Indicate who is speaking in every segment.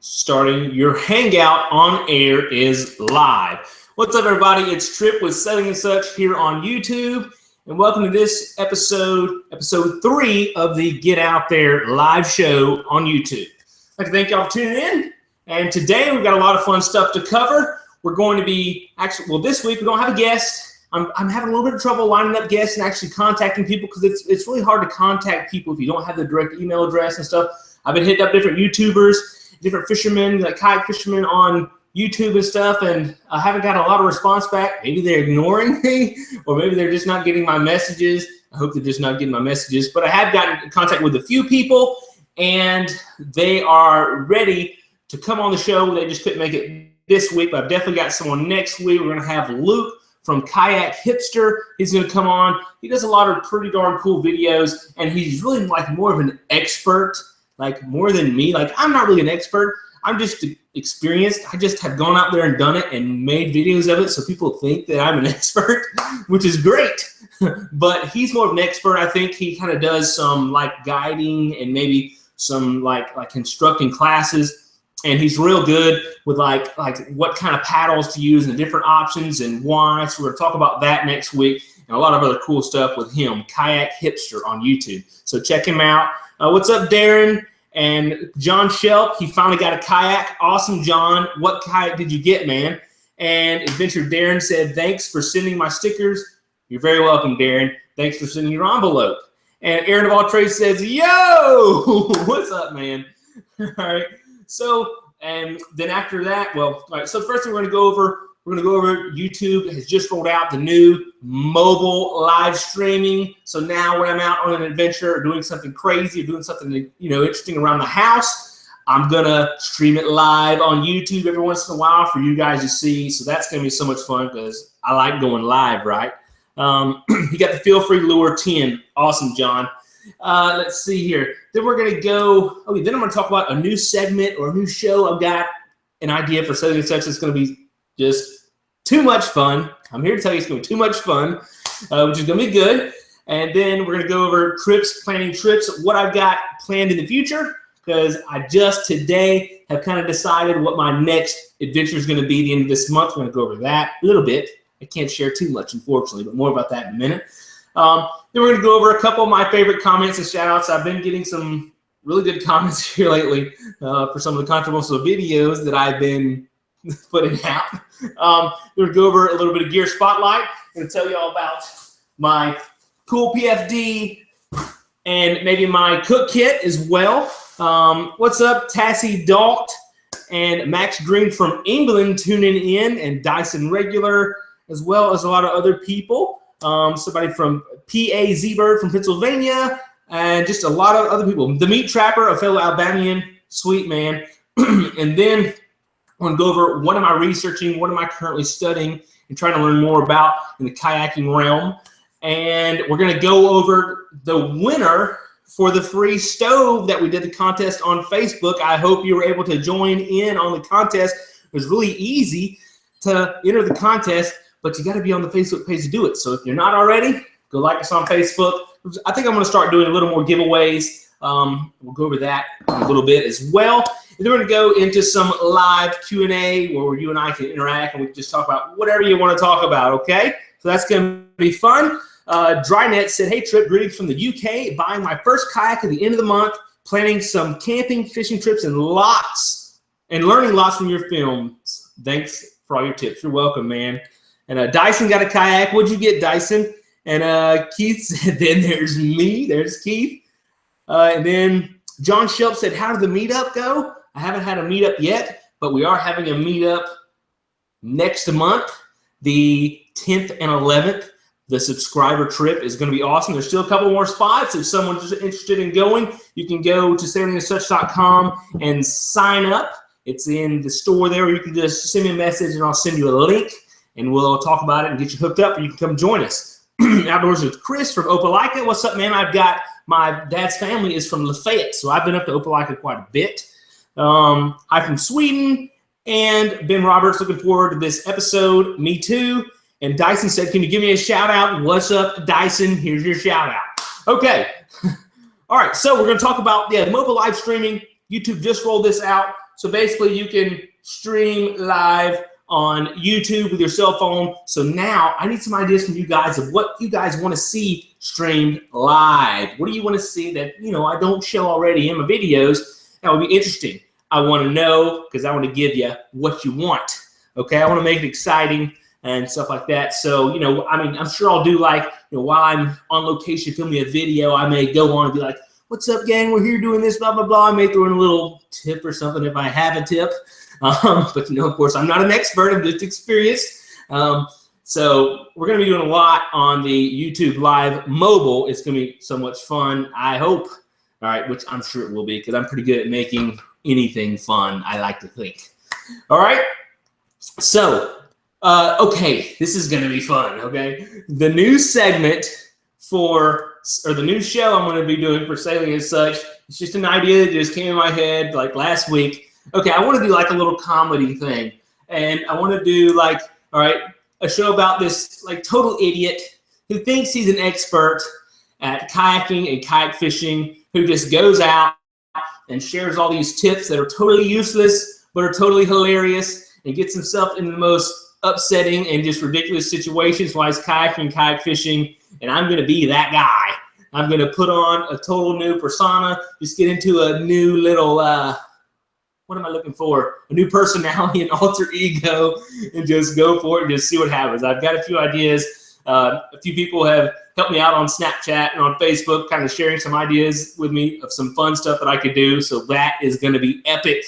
Speaker 1: Starting. Your hangout on air is live. What's up, everybody? It's Trip with Selling and Such here on YouTube, and welcome to this episode 3 of the Get Out There live show on YouTube. I'd like to thank y'all for tuning in, and today we've got a lot of fun stuff to cover. We're going to be this week we don't have a guest. I'm having a little bit of trouble lining up guests and actually contacting people because it's really hard to contact people if you don't have the direct email address and stuff. I've been hitting up different YouTubers, different fishermen, like kayak fishermen on YouTube and stuff, and I haven't got a lot of response back. Maybe they're ignoring me, or maybe they're just not getting my messages. I hope they're just not getting my messages. But I have gotten in contact with a few people, and they are ready to come on the show. They just couldn't make it this week, but I've definitely got someone next week. We're going to have Luke from Kayak Hipster. He's going to come on. He does a lot of pretty darn cool videos, and he's really like more of an expert, like more than me. Like, I'm not really an expert. I'm just experienced. I just have gone out there and done it and made videos of it, so people think that I'm an expert, which is great. But he's more of an expert. I think he kind of does some like guiding and maybe some like instructing classes, and he's real good with like what kind of paddles to use and the different options and why. So we're gonna talk about that next week and a lot of other cool stuff with him, Kayak Hipster on YouTube. So check him out. What's up, Darren? And John Shelp, he finally got a kayak. Awesome, John. What kayak did you get, man? And Adventure Darren said, thanks for sending my stickers. You're very welcome, Darren. Thanks for sending your envelope. And Aaron of All Trades says, yo, what's up, man? All right. So, and then after that, well, all right, so first thing we're going to go over YouTube has just rolled out the new mobile live streaming. So now when I'm out on an adventure or doing something crazy or doing something, interesting around the house, I'm going to stream it live on YouTube every once in a while for you guys to see. So that's going to be so much fun because I like going live, right? You got the Feel Free Lure 10. Awesome, John. Let's see here. Then we're going to go, then I'm going to talk about a new segment or a new show. I've got an idea for Selling and Such that's going to be just too much fun. I'm here to tell you it's going to be too much fun, which is going to be good. And then we're going to go over planning trips, what I've got planned in the future, because I just today have kind of decided what my next adventure is going to be the end of this month. We're going to go over that a little bit. I can't share too much, unfortunately, but more about that in a minute. Then we're going to go over a couple of my favorite comments and shout-outs. I've been getting some really good comments here lately for some of the controversial videos that I've been putting out. We're going to go over a little bit of gear spotlight. I'm going to tell you all about my cool PFD and maybe my cook kit as well. What's up, Tassie Dalt and Max Green from England tuning in, and Dyson Regular, as well as a lot of other people. Somebody from PA Z-Bird from Pennsylvania, and just a lot of other people. The Meat Trapper, a fellow Albanian, sweet man. And then I'm going to go over what am I researching, what am I currently studying, and trying to learn more about in the kayaking realm. And we're going to go over the winner for the free stove that we did the contest on Facebook. I hope you were able to join in on the contest. It was really easy to enter the contest, but you got to be on the Facebook page to do it. So if you're not already, go like us on Facebook. I think I'm going to start doing a little more giveaways. We'll go over that in a little bit as well. And then we're going to go into some live Q&A where you and I can interact and we can just talk about whatever you want to talk about, okay? So that's going to be fun. Drynet said, hey, Trip, greetings from the UK. Buying my first kayak at the end of the month, planning some camping, fishing trips, and learning lots from your films. Thanks for all your tips. You're welcome, man. And Dyson got a kayak. What'd you get, Dyson? And Keith said, then there's me. There's Keith. And then John Shelp said, how did the meetup go? I haven't had a meetup yet, but we are having a meetup next month, the 10th and 11th. The subscriber trip is going to be awesome. There's still a couple more spots. If someone's interested in going, you can go to SailingandSuch.com and sign up. It's in the store there, or you can just send me a message and I'll send you a link and we'll talk about it and get you hooked up, or you can come join us. Outdoors with Chris from Opelika. What's up, man? I've got my dad's family is from Lafayette, so I've been up to Opelika quite a bit. I'm from Sweden, and Ben Roberts, looking forward to this episode. Me too. And Dyson said, can you give me a shout out? What's up, Dyson? Here's your shout out. Okay. All right, so we're going to talk about the mobile live streaming YouTube just rolled this out. So basically you can stream live on YouTube with your cell phone. So now I need some ideas from you guys of what you guys want to see streamed live. What do you want to see that, you know, I don't show already in my videos? That would be interesting. I want to know because I want to give you what you want. Okay, I want to make it exciting and stuff like that. So, you know, I mean, I'm sure I'll do like, you know, while I'm on location filming a video, I may go on and be like, what's up, gang? We're here doing this, blah, blah, blah. I may throw in a little tip or something if I have a tip. But, you know, of course, I'm not an expert. I'm just experienced. So we're going to be doing a lot on the YouTube Live mobile. It's going to be so much fun, I hope. All right, which I'm sure it will be because I'm pretty good at making anything fun, I like to think. All right. So, okay, this is going to be fun, okay? The new segment or the new show I'm going to be doing for Sailing and Such, it's just an idea that just came in my head like last week. Okay, I want to do like a little comedy thing. And I want to do like, all right, a show about this like total idiot who thinks he's an expert at kayaking and kayak fishing, who just goes out and shares all these tips that are totally useless but are totally hilarious, and gets himself in the most upsetting and just ridiculous situations while he's kayaking and kayak fishing. And I'm going to be that guy. I'm going to put on a total new persona, just get into a new little, what am I looking for? A new personality, an alter ego, and just go for it and just see what happens. I've got a few ideas. A few people have helped me out on Snapchat and on Facebook, kind of sharing some ideas with me of some fun stuff that I could do. So that is going to be epic.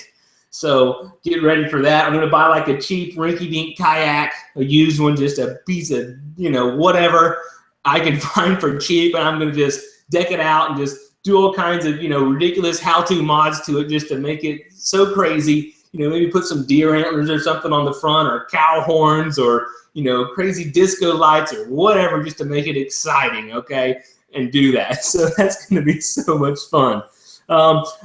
Speaker 1: So get ready for that. I'm going to buy like a cheap rinky-dink kayak, a used one, just a piece of, you know, whatever I can find for cheap. And I'm going to just deck it out and just do all kinds of, you know, ridiculous how-to mods to it just to make it so crazy. You know, maybe put some deer antlers or something on the front, or cow horns, or, you know, crazy disco lights or whatever, just to make it exciting, okay? And do that. So that's going to be so much fun.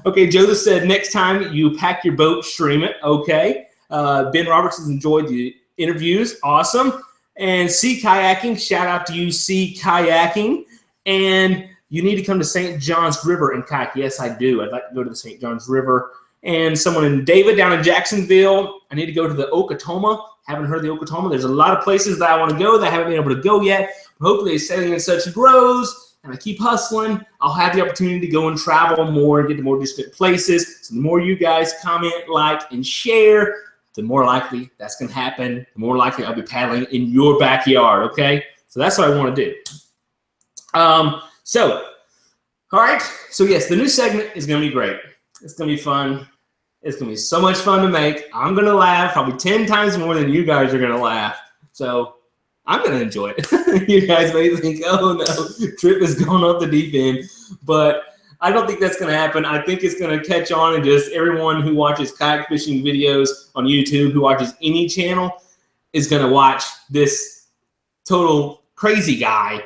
Speaker 1: Okay, Joseph said, next time you pack your boat, stream it. Okay. Ben Roberts has enjoyed the interviews. Awesome. And Sea Kayaking, shout out to you, Sea Kayaking. And you need to come to St. John's River and kayak. Yes, I do. I'd like to go to the St. John's River. And someone in David down in Jacksonville, I need to go to the Okatoma. Haven't heard of the Okatoma. There's a lot of places that I want to go that I haven't been able to go yet. Hopefully, as Sailing and Such grows and I keep hustling, I'll have the opportunity to go and travel more and get to more distant places. So the more you guys comment, like, and share, the more likely that's going to happen. The more likely I'll be paddling in your backyard, okay? So that's what I want to do. All right. So, yes, the new segment is going to be great. It's going to be fun. It's going to be so much fun to make. I'm going to laugh probably 10 times more than you guys are going to laugh. So I'm going to enjoy it. You guys may think, oh, no, Trip is going off the deep end. But I don't think that's going to happen. I think it's going to catch on, and just everyone who watches kayak fishing videos on YouTube, who watches any channel, is going to watch this total crazy guy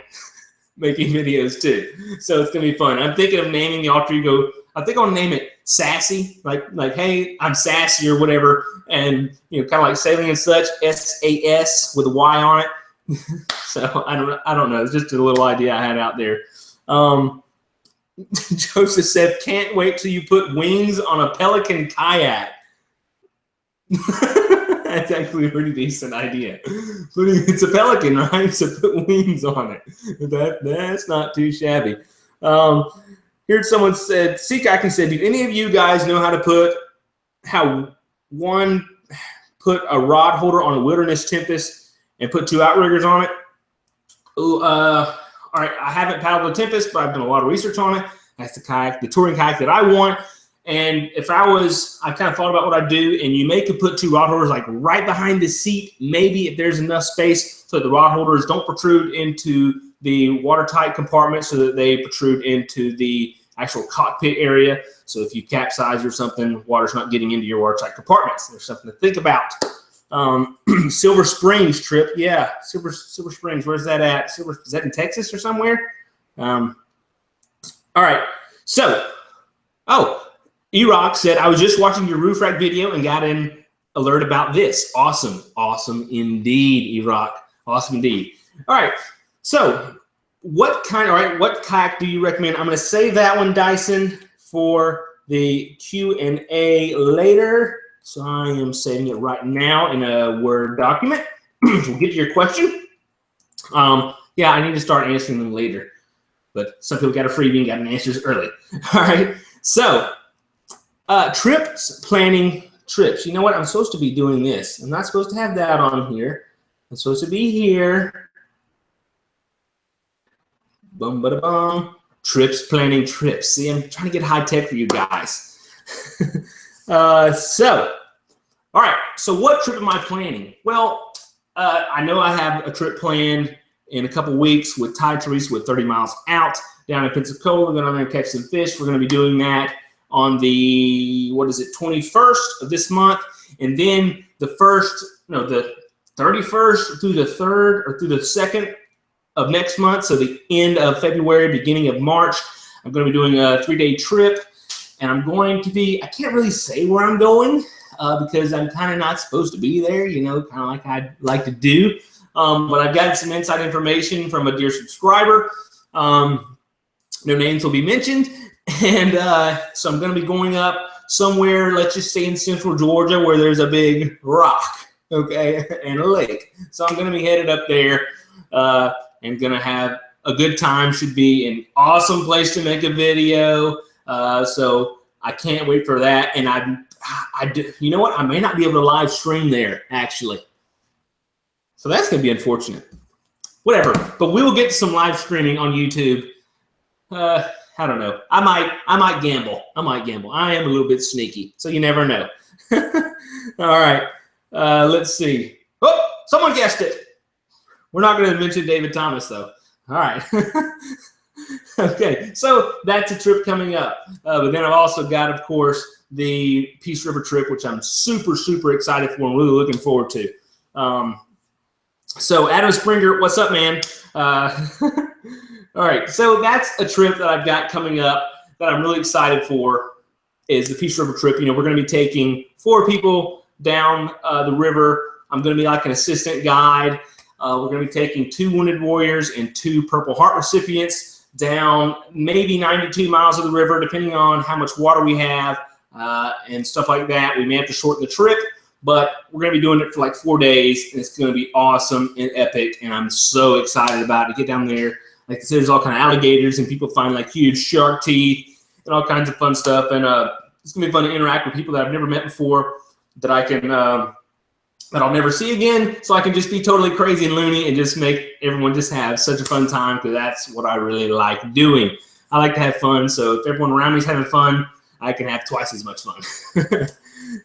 Speaker 1: making videos too. So it's going to be fun. I'm thinking of naming the alter ego. I think I'll name it Sassy, like, hey, I'm sassy or whatever, and you know, kind of like Sailing and Such, SAS with a Y on it. So I don't know. It's just a little idea I had out there. Joseph said, can't wait till you put wings on a Pelican kayak. That's actually a pretty decent idea. But it's a Pelican, right? So put wings on it. That's not too shabby. Here's someone said, Seakayaking said, do any of you guys know how to put a rod holder on a Wilderness Tempest and put 2 outriggers on it? Ooh, all right, I haven't paddled a Tempest, but I've done a lot of research on it. That's the touring kayak that I want. And if I kind of thought about what I'd do, and you could put 2 rod holders like right behind the seat, maybe if there's enough space so the rod holders don't protrude into the watertight compartment, so that they protrude into the actual cockpit area. So if you capsize or something, water's not getting into your watertight compartments. There's something to think about. Silver Springs Trip, yeah, Silver Springs. Where's that at? Is that in Texas or somewhere? All right. So, E-Rock said, I was just watching your roof rack video and got an alert about this. Awesome. Awesome indeed, E-Rock. Awesome indeed. All right. So what kayak do you recommend? I'm going to save that one, Dyson, for the Q&A later. So I am saving it right now in a Word document. We'll get to your question. Yeah, I need to start answering them later. But some people got a freebie and got an answers early. All right. So planning trips. You know what? I'm supposed to be doing this. I'm not supposed to have that on here. I'm supposed to be here. Bum, bada, bum. Planning trips. See, I'm trying to get high tech for you guys. So, all right. So what trip am I planning? Well, I know I have a trip planned in a couple weeks with Ty Teresa with 30 miles out down in Pensacola. We're going to catch some fish. We're going to be doing that on the, 21st of this month. And then the 31st through the 3rd or through the 2nd of next month. So the end of February, beginning of March, I'm going to be doing a 3-day trip. And I'm going to be, I can't really say where I'm going because I'm kind of not supposed to be there, kind of like I'd like to do. But I've gotten some inside information from a dear subscriber. No names will be mentioned. And so I'm going to be going up somewhere, let's just say in central Georgia, where there's a big rock, okay, and a lake. So I'm going to be headed up there and going to have a good time. Should be an awesome place to make a video. So I can't wait for that. And you know what? I may not be able to live stream there, actually. So that's going to be unfortunate. Whatever. But we will get to some live streaming on YouTube. I don't know. I might gamble. I am a little bit sneaky, so you never know. All right. Let's see. Oh, someone guessed it. We're not going to mention David Thomas, though. All right. Okay. So that's a trip coming up. But then I've also got, of course, the Peace River trip, which I'm super, super excited for and really looking forward to. So Adam Springer, what's up, man? All right, so that's a trip that I've got coming up that I'm really excited for is the Peace River trip. We're going to be taking 4 people down the river. I'm going to be like an assistant guide. We're going to be taking 2 Wounded Warriors and 2 Purple Heart recipients down maybe 92 miles of the river, depending on how much water we have and stuff like that. We may have to shorten the trip, but we're going to be doing it for like 4 days, and it's going to be awesome and epic, and I'm so excited about it. Get down there. Like I said, there's all kind of alligators, and people find like huge shark teeth and all kinds of fun stuff. And it's going to be fun to interact with people that I've never met before that I can that I'll never see again. So I can just be totally crazy and loony and just make everyone just have such a fun time, because that's what I really like doing. I like to have fun. So if everyone around me is having fun, I can have twice as much fun.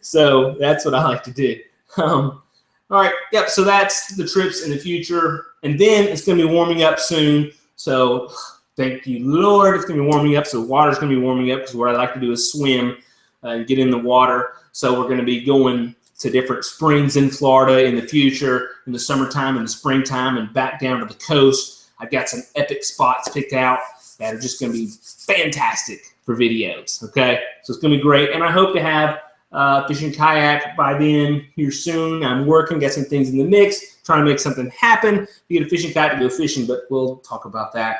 Speaker 1: So that's what I like to do. All right. Yep. So that's the trips in the future. And then it's going to be warming up soon. So thank you, Lord. It's going to be warming up. So the water's going to be warming up, because what I like to do is swim and get in the water. So we're going to be going to different springs in Florida in the future, in the summertime and the springtime, and back down to the coast. I've got some epic spots picked out that are just going to be fantastic for videos. Okay. So it's going to be great. And I hope to have fishing kayak by then here soon. I'm working, got some things in the mix, trying to make something happen. You get a fishing kayak to go fishing, but we'll talk about that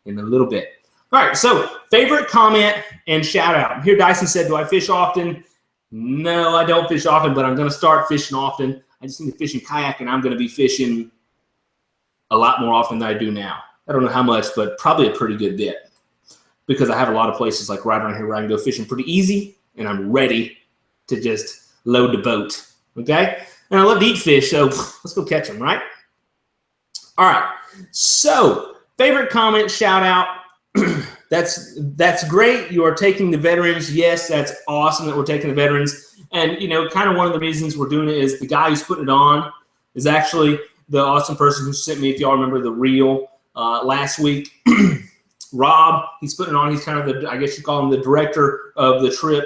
Speaker 1: in a little bit. All right, so favorite comment and shout out. Here Dyson said, do I fish often? No, I don't fish often, but I'm going to start fishing often. I just need to fish in kayak, and I'm going to be fishing a lot more often than I do now. I don't know how much, but probably a pretty good bit, because I have a lot of places like right around here where I can go fishing pretty easy, and I'm ready to just load the boat, okay? And I love to eat fish, so let's go catch them, right? All right, so favorite comment, shout out. That's great. You are taking the veterans. Yes, that's awesome that we're taking the veterans. And, kind of one of the reasons we're doing it is the guy who's putting it on is actually the awesome person who sent me, if y'all remember the reel last week, Rob. He's putting it on. He's kind of I guess you call him the director of the trip.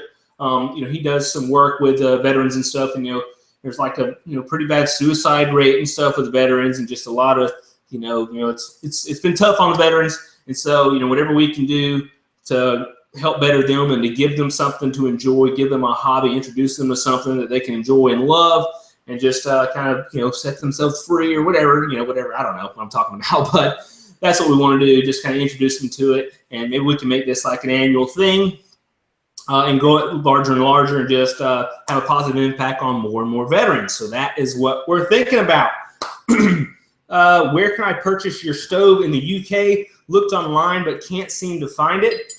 Speaker 1: He does some work with veterans and stuff, and there's like a pretty bad suicide rate and stuff with the veterans, and just a lot of it's been tough on the veterans, and so whatever we can do to help better them and to give them something to enjoy, give them a hobby, introduce them to something that they can enjoy and love, and just kind of set themselves free or whatever whatever. I don't know what I'm talking about, but that's what we want to do. Just kind of introduce them to it, and maybe we can make this like an annual thing. and grow it larger and larger and just have a positive impact on more and more veterans. So that is what we're thinking about. Where can I purchase your stove in the UK? Looked online, but can't seem to find it.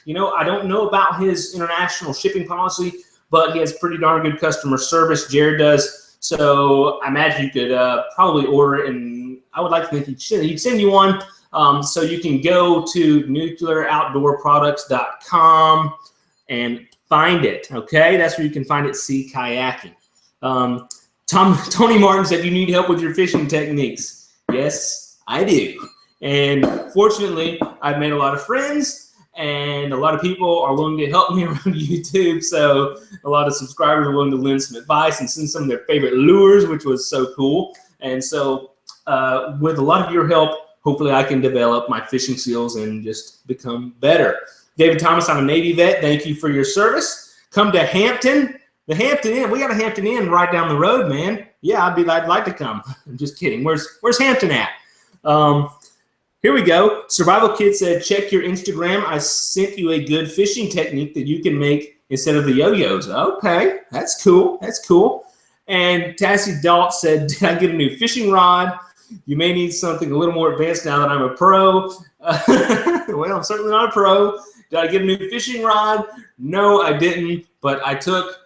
Speaker 1: You know, I don't know about his international shipping policy, but he has pretty darn good customer service. Jared does. So I imagine you could probably order it, and I would like to think he'd send you one. So you can go to nuclearoutdoorproducts.com and find it. Okay, that's where you can find it. See Kayaking. Tony Martin said you need help with your fishing techniques. Yes, I do. And fortunately, I've made a lot of friends, and a lot of people are willing to help me around YouTube. So a lot of subscribers are willing to lend some advice and send some of their favorite lures, which was so cool. And so with a lot of your help, hopefully I can develop my fishing skills and just become better. David Thomas, I'm a Navy vet. Thank you for your service. Come to Hampton. The Hampton Inn. We got a Hampton Inn right down the road, man. Yeah, I'd like to come. I'm just kidding. Where's Hampton at? Here we go. Survival Kid said, check your Instagram. I sent you a good fishing technique that you can make instead of the yo-yos. Okay, that's cool. That's cool. And Tassie Dalt said, did I get a new fishing rod? You may need something a little more advanced now that I'm a pro. Well, I'm certainly not a pro. Did I get a new fishing rod? No, I didn't. But I took,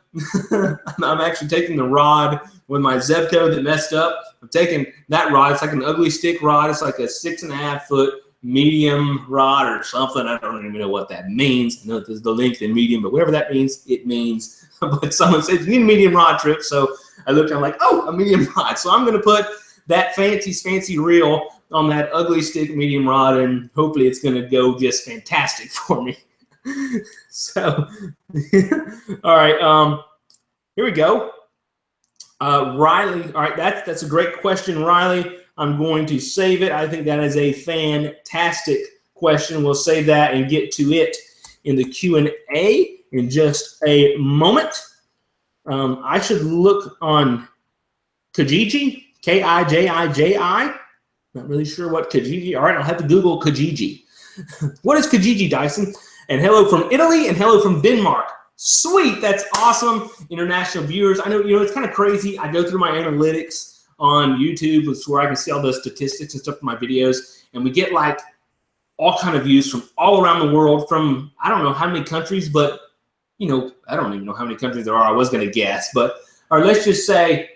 Speaker 1: I'm actually taking the rod with my Zebco that messed up. I'm taking that rod. It's like an ugly stick rod. It's like a 6.5 foot medium rod or something. I don't even know what that means. I know there's the length and medium, but whatever that means, it means. But someone said, you need a medium rod, Trip. So I looked and I'm like, oh, a medium rod. So I'm going to put that fancy reel on that ugly stick medium rod, and hopefully it's going to go just fantastic for me. So, all right, here we go. Riley, all right, that's a great question, Riley. I'm going to save it. I think that is a fantastic question. We'll save that and get to it in the Q&A in just a moment. I should look on Kijiji, Kijiji. Not really sure what Kijiji. All right, I'll have to Google Kijiji. What is Kijiji, Dyson? And hello from Italy and hello from Denmark. Sweet, that's awesome. International viewers. I know, it's kind of crazy. I go through my analytics on YouTube, which is where I can see all the statistics and stuff for my videos, and we get like all kind of views from all around the world, from I don't know how many countries, but I don't even know how many countries there are. I was going to guess, but or let's just say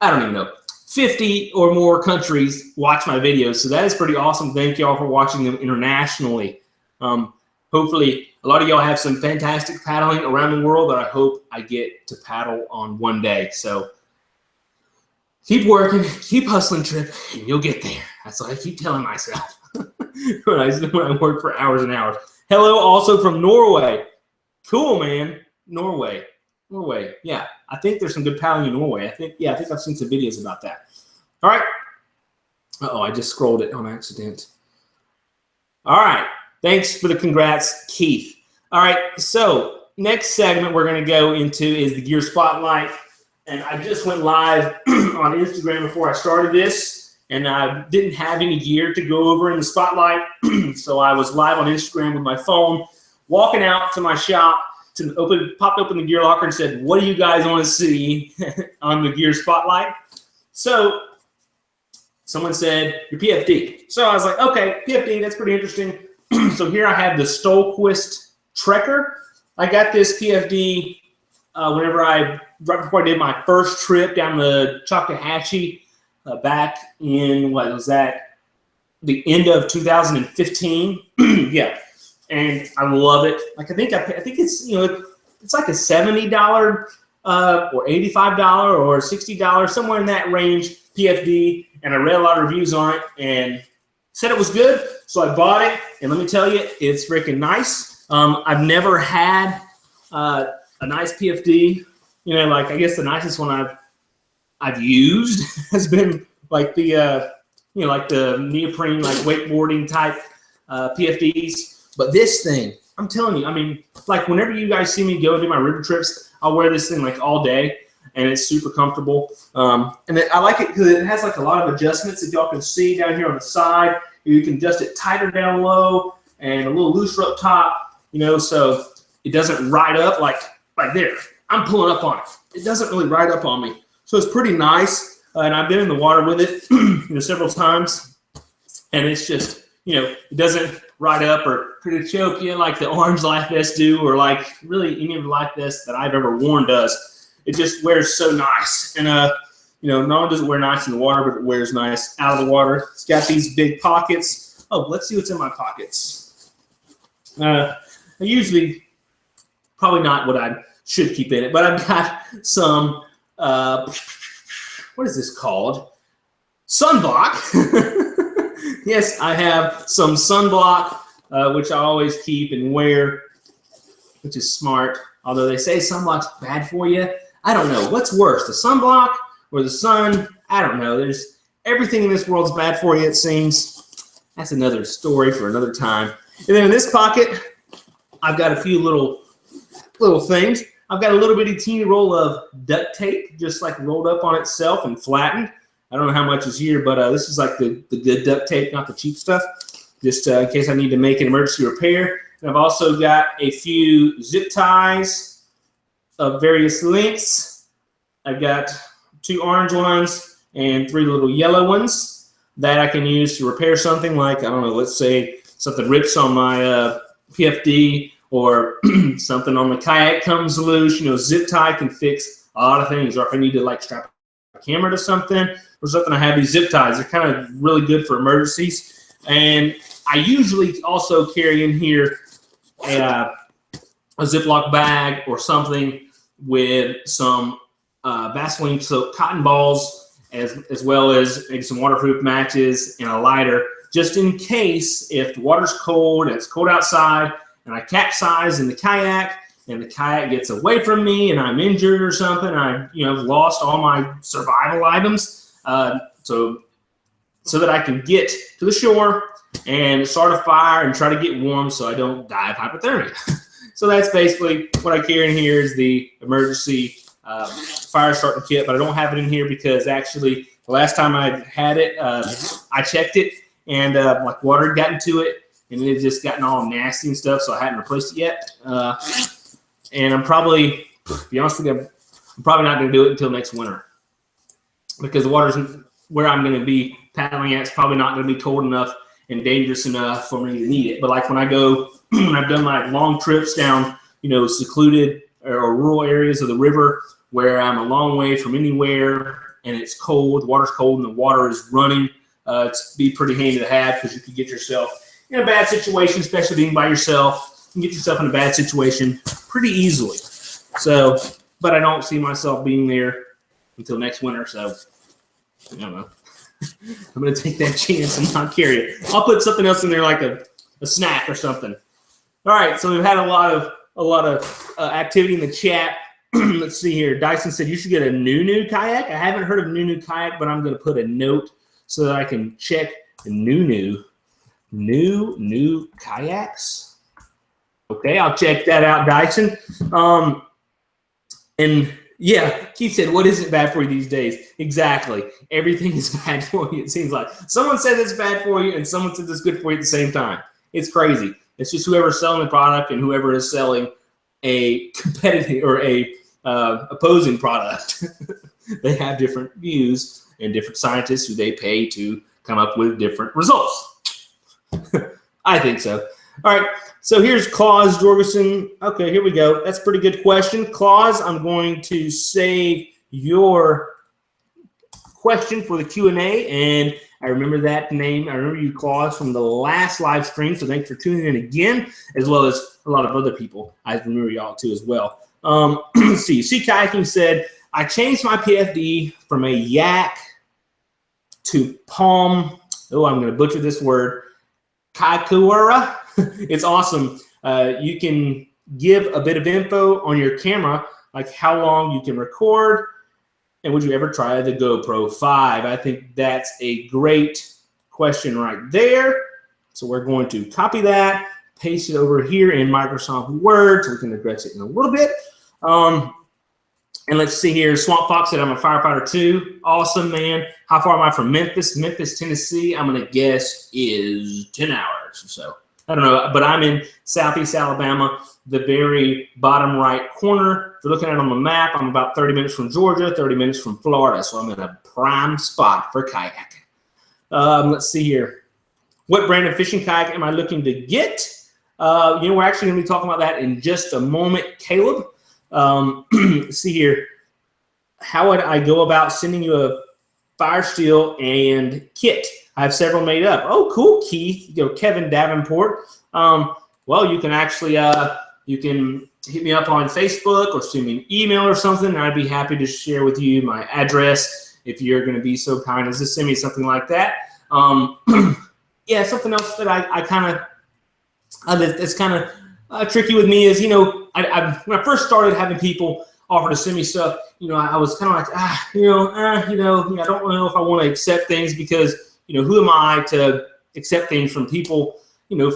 Speaker 1: I don't even know. 50 or more countries watch my videos, so that is pretty awesome. Thank y'all for watching them internationally. Hopefully, a lot of y'all have some fantastic paddling around the world that I hope I get to paddle on one day. So keep working, keep hustling, Trip, and you'll get there. That's what I keep telling myself when I work for hours and hours. Hello, also from Norway. Cool, man. Norway. Yeah, I think there's some good paddling in Norway. I think I've seen some videos about that. All right. Uh-oh, I just scrolled it on accident. All right. Thanks for the congrats, Keith. All right, so next segment we're going to go into is the gear spotlight. And I just went live on Instagram before I started this, and I didn't have any gear to go over in the spotlight. So I was live on Instagram with my phone, walking out to my shop, popped open the gear locker and said, what do you guys want to see on the gear spotlight? So someone said, your PFD. So I was like, okay, PFD, that's pretty interesting. So here I have the Stolquist Trekker. I got this PFD right before I did my first trip down the Choctawhatchee back in, what was that, the end of 2015. Yeah, and I love it. Like I think it's it's like a $70 or $85 or $60, somewhere in that range PFD, and I read a lot of reviews on it and said it was good, so I bought it, and let me tell you, it's freaking nice. I've never had a nice PFD. Like I guess the nicest one I've used has been like the like the neoprene, like wakeboarding type PFDs. But this thing, I'm telling you, I mean, like whenever you guys see me go do my river trips, I'll wear this thing like all day, and it's super comfortable. And I like it because it has like a lot of adjustments that y'all can see down here on the side. You can adjust it tighter down low and a little looser up top, so it doesn't ride up like there. I'm pulling up on it. It doesn't really ride up on me. So it's pretty nice. And I've been in the water with it several times. And it's just, it doesn't ride up or pretty choke you like the orange life vests do, or like really any of the life vests that I've ever worn does. It just wears so nice. And, not only does it wear nice in the water, but it wears nice out of the water. It's got these big pockets. Oh, let's see what's in my pockets. I usually, probably not what I should keep in it, but I've got some, what is this called? Sunblock. Yes, I have some sunblock, which I always keep and wear, which is smart. Although they say sunblock's bad for you. I don't know. What's worse, the sunblock or the sun? I don't know. There's everything in this world's bad for you, it seems. That's another story for another time. And then in this pocket, I've got a few little things. I've got a little bitty teeny roll of duct tape, just like rolled up on itself and flattened. I don't know how much is here, but this is like the good duct tape, not the cheap stuff, just in case I need to make an emergency repair. And I've also got a few zip ties of various lengths. I've got 2 orange ones and 3 little yellow ones that I can use to repair something like, I don't know, let's say something rips on my PFD, or something on the kayak comes loose. Zip tie can fix a lot of things. Or if I need to like strap a camera to something or something, I have these zip ties. They're kind of really good for emergencies. And I usually also carry in here a Ziploc bag or something with some Vaseline soaked cotton balls, as well as maybe some waterproof matches and a lighter, just in case if the water's cold and it's cold outside and I capsize in the kayak and the kayak gets away from me and I'm injured or something, and I've lost all my survival items, so that I can get to the shore and start a fire and try to get warm so I don't die of hypothermia. So that's basically what I carry in here is the emergency fire starting kit, but I don't have it in here because actually the last time I had it, I checked it and like water had gotten to it and it had just gotten all nasty and stuff, so I hadn't replaced it yet. And I'm probably, to be honest with you, I'm probably not going to do it until next winter because the water's where I'm going to be paddling at is probably not going to be cold enough and dangerous enough for me to need it. But like when I go, when I've done my long trips down, secluded or rural areas of the river where I'm a long way from anywhere and it's cold, the water's cold and the water is running, it's be pretty handy to have because you can get yourself in a bad situation, especially being by yourself. You can get yourself in a bad situation pretty easily. So, but I don't see myself being there until next winter, so I don't know. I'm going to take that chance and not carry it. I'll put something else in there like a snack or something. All right, so we've had a lot of activity in the chat. Let's see here. Dyson said you should get a new kayak. I haven't heard of new kayak, but I'm going to put a note so that I can check the new kayaks. Okay, I'll check that out, Dyson. And yeah, Keith said, what isn't bad for you these days? Exactly. Everything is bad for you, it seems like. Someone said it's bad for you, and someone said it's good for you at the same time. It's crazy. It's just whoever's selling the product and whoever is selling a competitive or a opposing product. They have different views and different scientists who they pay to come up with different results. I think so. All right, so here's Claus Jorgensen. Okay, here we go. That's a pretty good question. Claus, I'm going to save your question for the Q&A, and I remember that name. I remember you, Claus, from the last live stream, so thanks for tuning in again, as well as a lot of other people. I remember y'all, too, as well. Let's see. Kayaking said, I changed my PFD from a yak to palm. Oh, I'm going to butcher this word. Kaikuara. It's awesome. You can give a bit of info on your camera, like how long you can record, and would you ever try the GoPro 5? I think that's a great question right there. So we're going to copy that, paste it over here in Microsoft Word so we can address it in a little bit. And let's see here. Swamp Fox said, I'm a firefighter too. Awesome, man. How far am I from Memphis? Memphis, Tennessee, I'm going to guess is 10 hours or so. I don't know, but I'm in Southeast Alabama, the very bottom right corner. If you're looking at it on the map, I'm about 30 minutes from Georgia, 30 minutes from Florida, so I'm in a prime spot for kayaking. Let's see here. What brand of fishing kayak am I looking to get? We're actually going to be talking about that in just a moment, Caleb. Let's see here. How would I go about sending you a fire steel and kit? I have several made up. Oh, cool, Keith. Kevin Davenport. Well, you can actually you can hit me up on Facebook or send me an email or something, and I'd be happy to share with you my address if you're going to be so kind as to send me something like that. Yeah, something else that I kind of that's kind of tricky with me is, when I first started having people offer to send me stuff, I was kind of like, I don't know if I want to accept things because, who am I to accept things from people,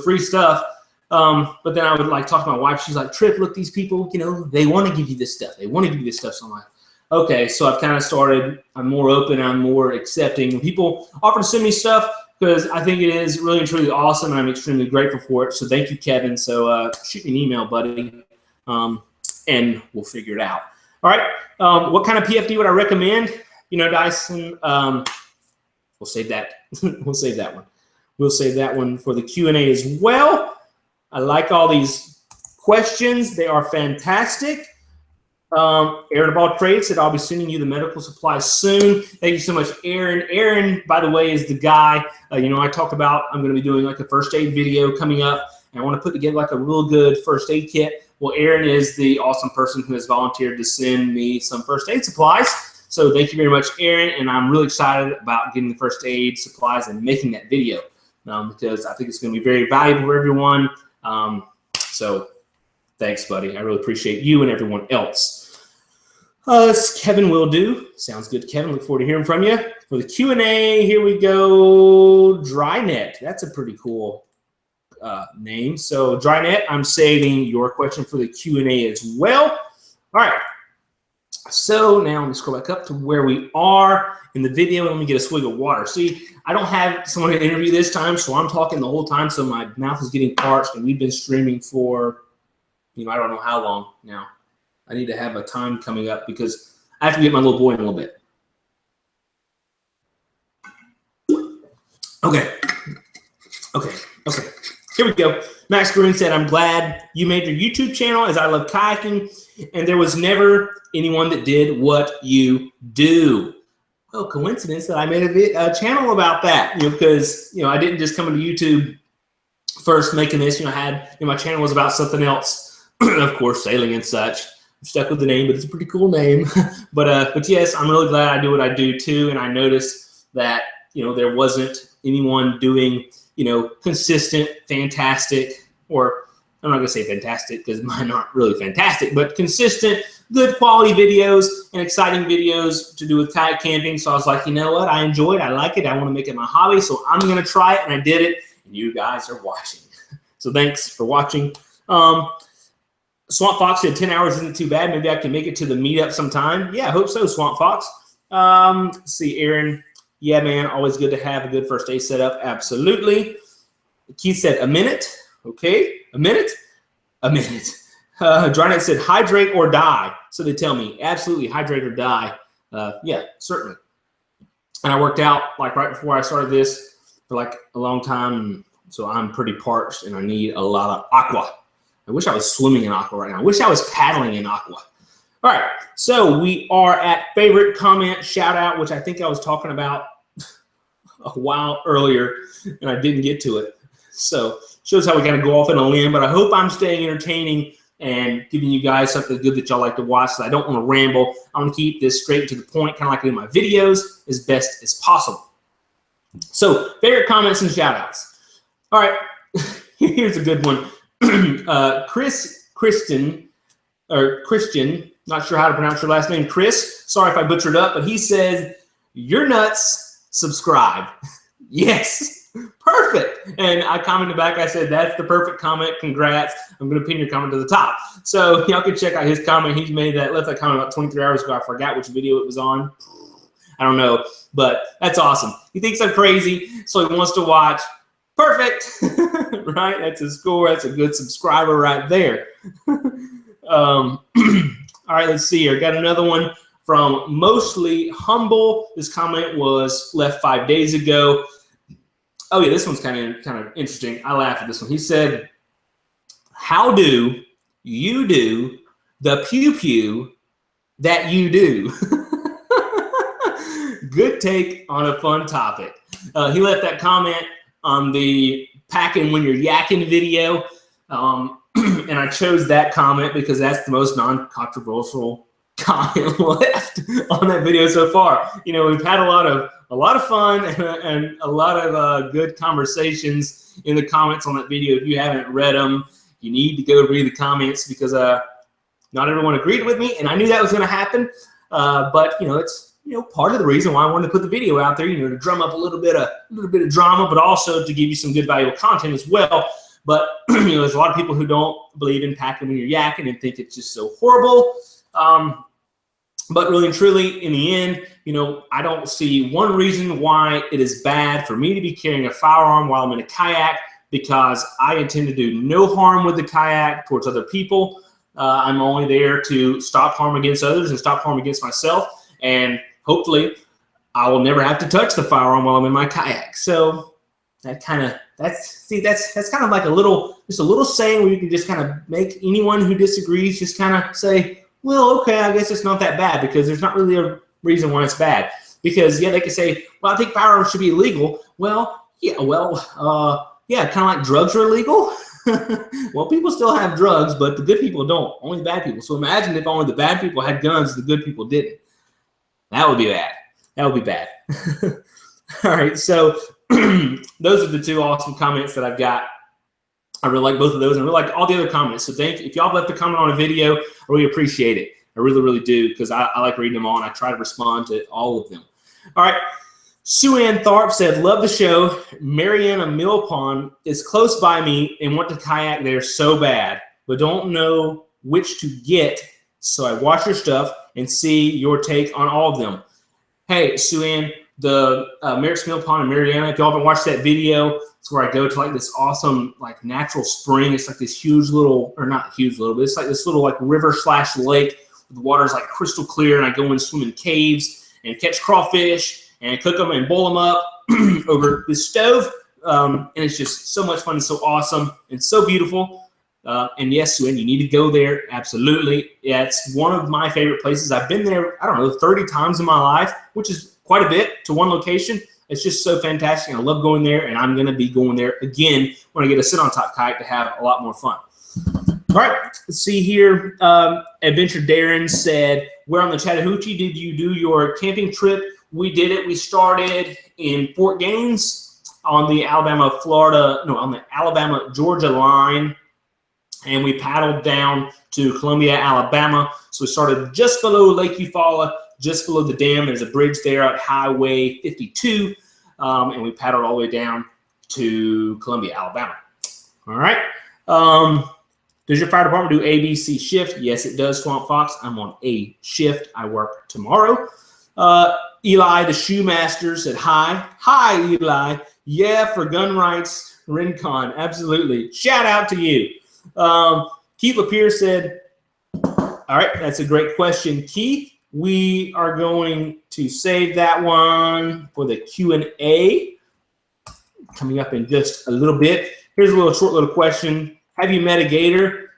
Speaker 1: free stuff. But then I would talk to my wife. She's like, Trip, look, these people, they want to give you this stuff. They want to give you this stuff. So I'm like, okay. So I've kind of started, I'm more open. I'm more accepting. When people offer to send me stuff, because I think it is really and truly awesome, and I'm extremely grateful for it. So thank you, Kevin. So shoot me an email, buddy, and we'll figure it out. All right. What kind of PFD would I recommend? Dyson, we'll save that. We'll save that one. We'll save that one for the Q&A as well. I like all these questions. They are fantastic. Aaron of All Trades said, I'll be sending you the medical supplies soon. Thank you so much, Aaron. Aaron, by the way, is the guy, I talked about, I'm going to be doing a first aid video coming up, and I want to put together a real good first aid kit. Well, Aaron is the awesome person who has volunteered to send me some first aid supplies. So thank you very much, Aaron, and I'm really excited about getting the first aid supplies and making that video because I think it's going to be very valuable for everyone. So thanks, buddy. I really appreciate you and everyone else. Kevin will do. Sounds good, Kevin. Look forward to hearing from you. For the Q&A, here we go. Drynet. That's a pretty cool name. So Drynet, I'm saving your question for the Q&A as well. All right. So now let me scroll back up to where we are in the video. Let me get a swig of water. See, I don't have someone to interview this time, so I'm talking the whole time, so my mouth is getting parched, and we've been streaming for, I don't know how long now. I need to have a time coming up because I have to get my little boy in a little bit. Okay. Here we go. Max Green said, I'm glad you made your YouTube channel as I love kayaking, and there was never anyone that did what you do. Well, coincidence that I made a channel about that, because, I didn't just come into YouTube first making this. My channel was about something else. Of course, Sailing and Such. I'm stuck with the name, but it's a pretty cool name. But yes, I'm really glad I do what I do too. And I noticed that, there wasn't anyone doing, consistent, fantastic, or I'm not going to say fantastic because mine aren't really fantastic, but consistent, good quality videos and exciting videos to do with kayak camping. So I was like, you know what? I enjoy it. I like it. I want to make it my hobby. So I'm going to try it. And I did it. And you guys are watching. So thanks for watching. Swamp Fox said 10 hours isn't too bad. Maybe I can make it to the meetup sometime. Yeah, I hope so, Swamp Fox. Let's see, Aaron. Yeah, man, always good to have a good first aid setup. Absolutely. Keith said a minute. Okay, a minute. Drynet said hydrate or die. So they tell me absolutely hydrate or die. Yeah, certainly. And I worked out right before I started this for a long time. So I'm pretty parched and I need a lot of aqua. I wish I was swimming in aqua right now. I wish I was paddling in aqua. All right, so we are at favorite comment shout out, which I think I was talking about a while earlier and I didn't get to it. So shows how we got to go off on a limb, but I hope I'm staying entertaining and giving you guys something good that y'all like to watch. So I don't want to ramble. I want to keep this straight to the point, kind of like I do my videos, as best as possible. So favorite comments and shout outs. All right, here's a good one. Christian, not sure how to pronounce your last name, Chris. Sorry if I butchered up, but he says, "You're nuts, subscribe." Yes, perfect. And I commented back, I said, that's the perfect comment. Congrats. I'm going to pin your comment to the top. So y'all can check out his comment. He left that comment about 23 hours ago. I forgot which video it was on. I don't know, but that's awesome. He thinks I'm crazy, so he wants to watch. Perfect. Right? That's a score. That's a good subscriber right there. All right, let's see here. Got another one from Mostly Humble. This comment was left 5 days ago. Oh yeah, this one's kind of interesting. I laughed at this one. He said, "How do you do the pew pew that you do?" Good take on a fun topic. He left that comment on the packing when you're yakking video. And I chose that comment because that's the most non-controversial comment left on that video so far. You know, we've had a lot of fun and a lot of good conversations in the comments on that video. If you haven't read them, you need to go read the comments because not everyone agreed with me, and I knew that was going to happen. But you know, it's part of the reason why I wanted to put the video out there. You know, to drum up a little bit of drama, but also to give you some good, valuable content as well. But you know, there's a lot of people who don't believe in packing when you're yakking and think it's just so horrible. But really and truly, in the end, you know, I don't see one reason why it is bad for me to be carrying a firearm while I'm in a kayak, because I intend to do no harm with the kayak towards other people. I'm only there to stop harm against others and stop harm against myself. And hopefully, I will never have to touch the firearm while I'm in my kayak. So that's kind of like a little saying where you can just kind of make anyone who disagrees just kind of say, well, okay, I guess it's not that bad, because there's not really a reason why it's bad. Because yeah, they could say, well, I think firearms should be illegal. Well, yeah, kind of like drugs are illegal. Well, people still have drugs, but the good people don't. Only the bad people. So imagine if only the bad people had guns, the good people didn't. That would be bad. That would be bad. All right, so those are the two awesome comments that I've got. I really like both of those, and I really like all the other comments. So if y'all left a comment on a video, I really appreciate it. I really, really do, because I like reading them all, and I try to respond to all of them. All right. Sue Ann Tharp said, "Love the show. Mariana Mill Pond is close by me and want to kayak there so bad, but don't know which to get. So I watch your stuff and see your take on all of them." Hey, Sue Ann, the Merrick's Mill Pond in Mariana, if y'all haven't watched that video, it's where I go to like this awesome like natural spring. It's like this huge little, or not huge little, but it's like this little like river/lake. The water's like crystal clear, and I go and swim in caves and catch crawfish and cook them and boil them up over this stove. And it's just so much fun and so awesome and so beautiful. And yes, Sue Ann, you need to go there. Absolutely. Yeah, it's one of my favorite places. I've been there, I don't know, 30 times in my life, which is quite a bit to one location. It's just so fantastic. I love going there, and I'm going to be going there again when I get to sit on top kayak to have a lot more fun. All right, let's see here. Adventure Darren said, "Where on the Chattahoochee did you do your camping trip?" We did it. We started in Fort Gaines on the Alabama-Georgia line, and we paddled down to Columbia, Alabama. So we started just below Lake Eufaula, just below the dam. There's a bridge there at Highway 52, and we paddled all the way down to Columbia, Alabama. All right. Does your fire department do ABC shift? Yes, it does, Swamp Fox. I'm on A shift. I work tomorrow. Eli, the Shoemaster, said hi. Hi, Eli. Yeah, for gun rights, Rincon. Absolutely. Shout out to you. Keith Lapierre said, all right, that's a great question, Keith. We are going to save that one for the Q&A coming up in just a little bit. Here's a short little question. Have you met a gator?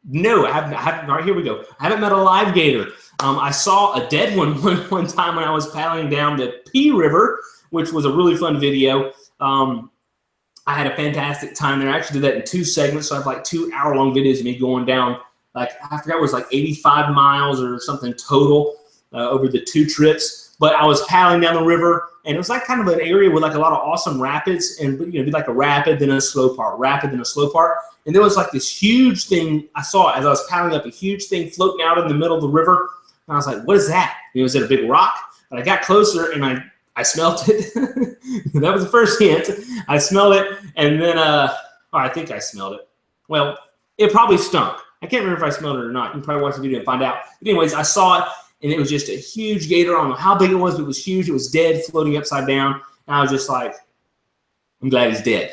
Speaker 1: No, I haven't. All right, here we go. I haven't met a live gator. I saw a dead one time when I was paddling down the P River, which was a really fun video. I had a fantastic time there. I actually did that in 2 segments, so I have like 2 hour-long videos of me going down, like I forgot it was like 85 miles or something total over the 2 trips. But I was paddling down the river, and it was like kind of an area with like a lot of awesome rapids, and you know, it'd be like a rapid, then a slow part, rapid, then a slow part. And there was like this huge thing I saw as I was paddling up, a huge thing floating out in the middle of the river. And I was like, what is that? And it was at a big rock. But I got closer, and I smelled it. That was the first hint. I smelled it, and then I think I smelled it. Well, it probably stunk. I can't remember if I smelled it or not. You can probably watch the video and find out. But anyways, I saw it, and it was just a huge gator. I don't know how big it was, but it was huge. It was dead, floating upside down. And I was just like, I'm glad he's dead.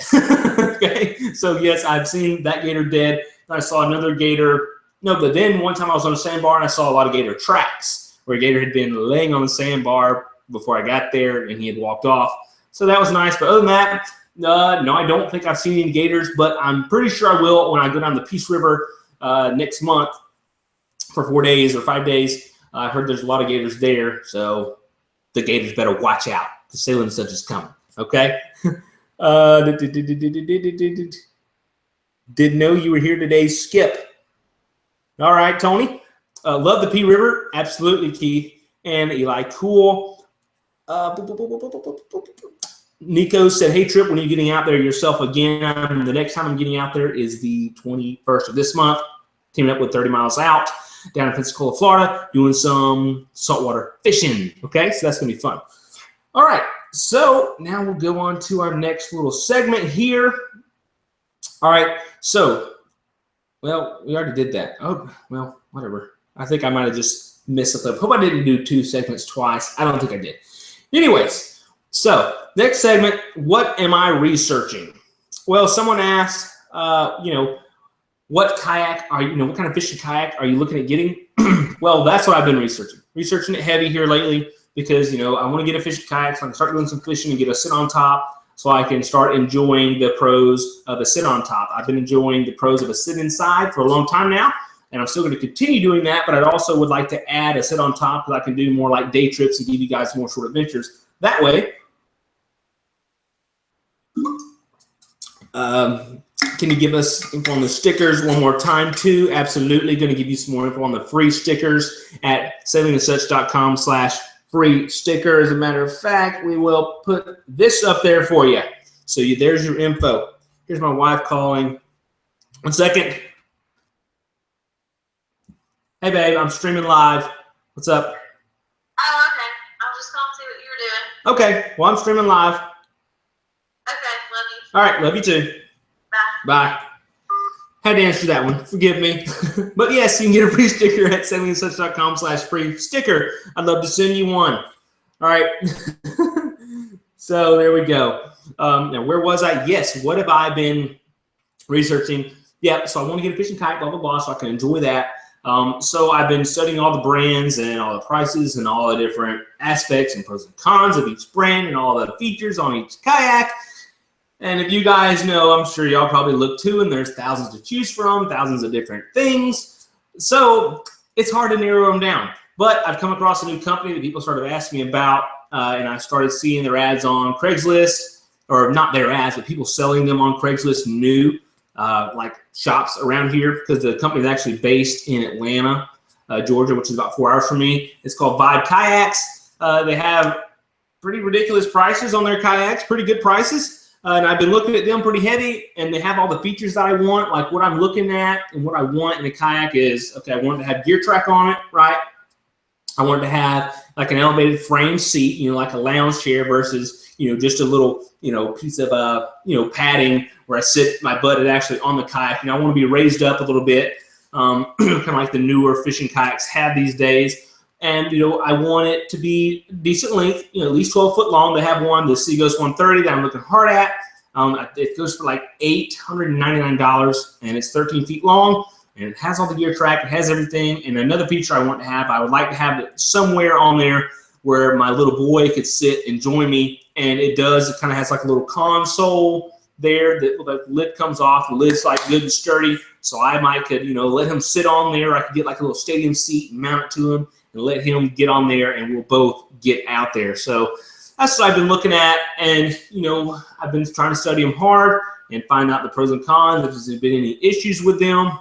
Speaker 1: Okay, so yes, I've seen that gator dead. I saw another gator. No, but then one time I was on a sandbar and I saw a lot of gator tracks where a gator had been laying on the sandbar before I got there and he had walked off. So that was nice. But other than that, no, I don't think I've seen any gators, but I'm pretty sure I will when I go down the Peace River next month for 4 days or 5 days. I heard there's a lot of gators there, so the gators better watch out. The Sailing and Such is coming, okay? Didn't know you were here today, Skip. All right, Tony. Love the P River. Absolutely, Keith. And Eli, cool. Nico said, hey, Trip, when are you getting out there yourself again? The next time I'm getting out there is the 21st of this month. Teaming up with 30 Miles Out down in Pensacola, Florida, doing some saltwater fishing. Okay, so that's going to be fun. All right, so now we'll go on to our next little segment here. All right, so, well, we already did that. Oh, well, whatever. I think I might have just missed it. Hope I didn't do 2 segments twice. I don't think I did. Anyways, so next segment, what am I researching? Well, someone asked, what kayak are you, what kind of fishing kayak are you looking at getting? Well, that's what I've been researching. Researching it heavy here lately because, I want to get a fishing kayak so I can start doing some fishing and get a sit on top so I can start enjoying the pros of a sit on top. I've been enjoying the pros of a sit inside for a long time now, and I'm still going to continue doing that, but I also would like to add a sit on top because I can do more like day trips and give you guys more short adventures. That way, can you give us info on the stickers one more time, too? Absolutely. Going to give you some more info on the free stickers at SailingandSuch.com/free sticker. As a matter of fact, we will put this up there for you. So there's your info. Here's my wife calling. 1 second. Hey, babe, I'm streaming live. What's up?
Speaker 2: Oh, okay. I'll just call and see what you were doing.
Speaker 1: Okay. Well, I'm streaming live.
Speaker 2: Okay. Love you.
Speaker 1: All right. Love you, too. Bye. Had to answer that one. Forgive me. But yes, you can get a free sticker at SailingandSuch.com/free sticker. I'd love to send you one. All right. So there we go. Now, where was I? Yes. What have I been researching? Yeah. So I want to get a fishing kayak, blah, blah, blah, so I can enjoy that. So I've been studying all the brands and all the prices and all the different aspects and pros and cons of each brand and all the features on each kayak. And if you guys know, I'm sure y'all probably look too, and there's thousands to choose from, thousands of different things. So it's hard to narrow them down. But I've come across a new company that people started asking me about, and I started seeing their ads on Craigslist, or not their ads, but people selling them on Craigslist new, like shops around here, because the company is actually based in Atlanta, Georgia, which is about 4 hours from me. It's called Pedal Kayaks. They have pretty ridiculous prices on their kayaks, pretty good prices. And I've been looking at them pretty heavy, and they have all the features that I want. Like what I'm looking at and what I want in a kayak is, okay, I want it to have gear track on it, right? I want it to have like an elevated frame seat, like a lounge chair versus, just a little, piece of, padding where I sit my butt is actually on the kayak. I want to be raised up a little bit, kind of like the newer fishing kayaks have these days. And, I want it to be decent length, at least 12 foot long. They have one, the Seaghost 130 that I'm looking hard at. It goes for like $899, and it's 13 feet long, and it has all the gear track. It has everything. And another feature I want to have, I would like to have it somewhere on there where my little boy could sit and join me. And it does. It kind of has like a little console there that the lid comes off. The lid's like good and sturdy. So I might could, let him sit on there. I could get like a little stadium seat and mount it to him and let him get on there, and we'll both get out there. So that's what I've been looking at, and I've been trying to study them hard and find out the pros and cons, if there's been any issues with them.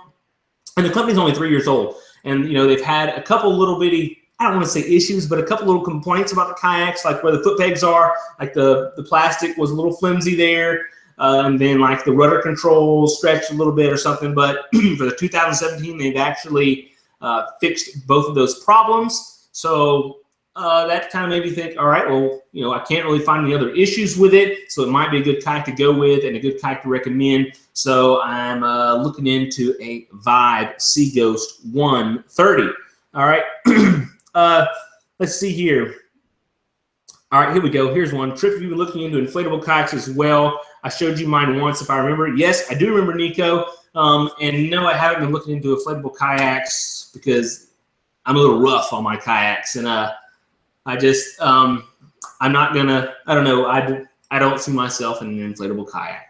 Speaker 1: And the company's only 3 years old, and they've had a couple little bitty, I don't want to say issues, but a couple little complaints about the kayaks, like where the foot pegs are, like the plastic was a little flimsy there, and then like the rudder controls stretched a little bit or something. But for the 2017, they've actually fixed both of those problems. So that kind of made me think, all right, well, I can't really find any other issues with it, so it might be a good kayak to go with and a good kayak to recommend. So I'm looking into a Vibe Seaghost 130. All right. Let's see here. All right, here we go. Here's one. Trip, if you were looking into inflatable kayaks as well. I showed you mine once, if I remember. Yes, I do remember, Nico. And no, I haven't been looking into inflatable kayaks because I'm a little rough on my kayaks. And I just, I'm not going to, I don't know. I don't see myself in an inflatable kayak.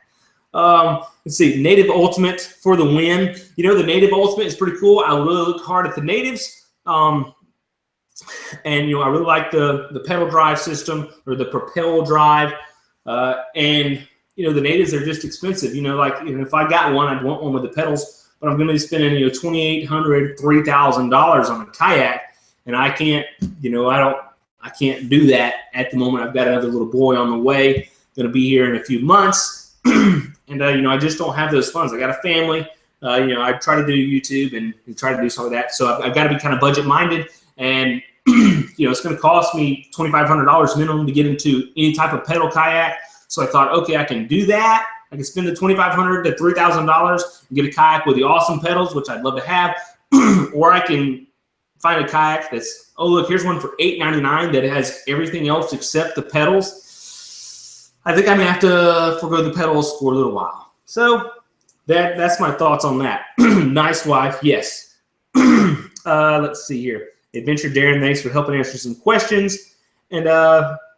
Speaker 1: Let's see, Native Ultimate for the win. You know, the Native Ultimate is pretty cool. I really look hard at the Natives. And, you know, I really like the pedal drive system or the propel drive. And, you know, the Natives are just expensive. You know, like, you know, if I got one, I'd want one with the pedals. But I'm going to be spending, you know, $2,800, $3,000 on a kayak. And I can't, you know, I can't do that at the moment. I've got another little boy on the way, going to be here in a few months. And, you know, I just don't have those funds. I got a family. You know, I try to do YouTube and try to do some of that. So I've got to be kind of budget minded. And, you know, it's going to cost me $2,500 minimum to get into any type of pedal kayak. So I thought, okay, I can do that. I can spend the $2,500 to $3,000 and get a kayak with the awesome pedals, which I'd love to have. Or I can find a kayak that's, oh, look, here's one for $8.99 that has everything else except the pedals. I think I'm going to have to forgo the pedals for a little while. So that's my thoughts on that. Nice wife, yes. Let's see here. Adventure Darren, thanks for helping answer some questions. And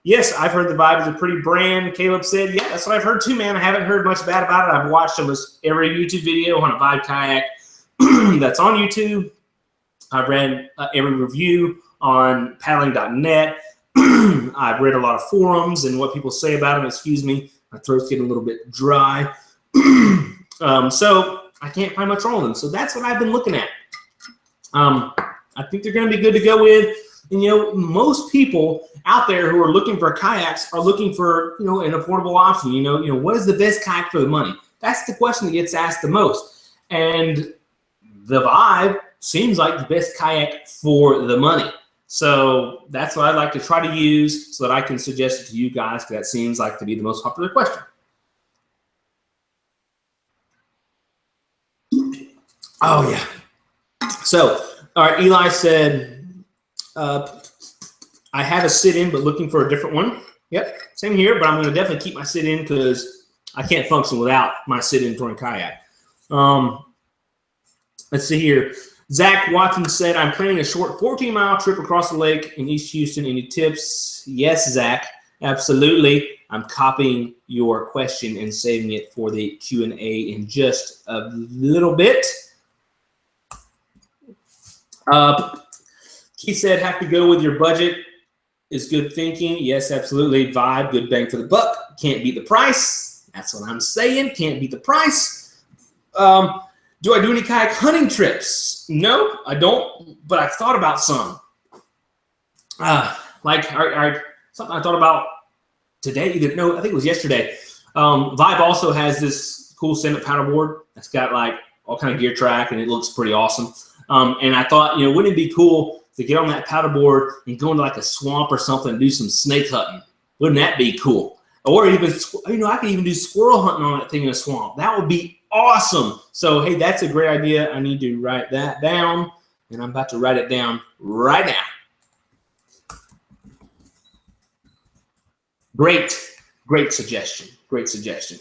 Speaker 1: yes, I've heard the Vibe is a pretty brand. Caleb said, yeah, that's what I've heard too, man. I haven't heard much bad about it. I've watched almost every YouTube video on a Vibe kayak that's on YouTube. I've read every review on paddling.net. I've read a lot of forums and what people say about them. Excuse me, my throat's getting a little bit dry. So I can't find much wrong with them. So that's what I've been looking at. I think they're going to be good to go with. And, you know, most people out there who are looking for kayaks are looking for, you know, an affordable option. You know, what is the best kayak for the money? That's the question that gets asked the most. And the Vibe seems like the best kayak for the money. So that's what I'd like to try to use so that I can suggest it to you guys, because that seems like to be the most popular question. Oh, yeah. So, all right, Eli said, I have a sit-in, but looking for a different one. Yep, same here, but I'm going to definitely keep my sit-in because I can't function without my sit-in touring kayak. Let's see here. Zach Watson said, I'm planning a short 14-mile trip across the lake in East Houston. Any tips? Yes, Zach, absolutely. I'm copying your question and saving it for the Q&A in just a little bit. Keith said, have to go with your budget is good thinking. Yes, absolutely. Vibe, good bang for the buck. Can't beat the price. That's what I'm saying. Can't beat the price. Do I do any kayak hunting trips? No, I don't, but I've thought about some. Like something I thought about today. No, I think it was yesterday. Vibe also has this cool stand-up paddleboard that's got like all kind of gear track, and it looks pretty awesome. And I thought, you know, wouldn't it be cool to get on that paddleboard and go into like a swamp or something and do some snake hunting? Wouldn't that be cool? Or even, you know, I could even do squirrel hunting on that thing in a swamp. That would be awesome. So, hey, that's a great idea. I need to write that down, and I'm about to write it down right now. Great suggestion. Great suggestion.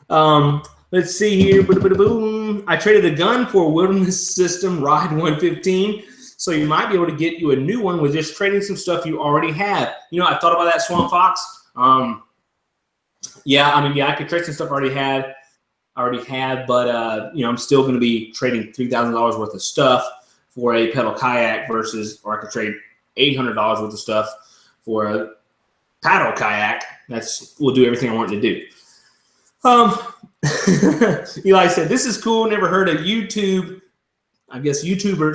Speaker 1: Let's see here. Boom. I traded the gun for a Wilderness System Ride 115. So you might be able to get you a new one with just trading some stuff you already have. You know, I thought about that Swamp Fox. Yeah, I mean, yeah, I could trade some stuff I already had, but you know, I'm still going to be trading $3,000 worth of stuff for a pedal kayak versus, or I could trade $800 worth of stuff for a paddle kayak. We'll do everything I want to do. Eli said, this is cool. Never heard a YouTuber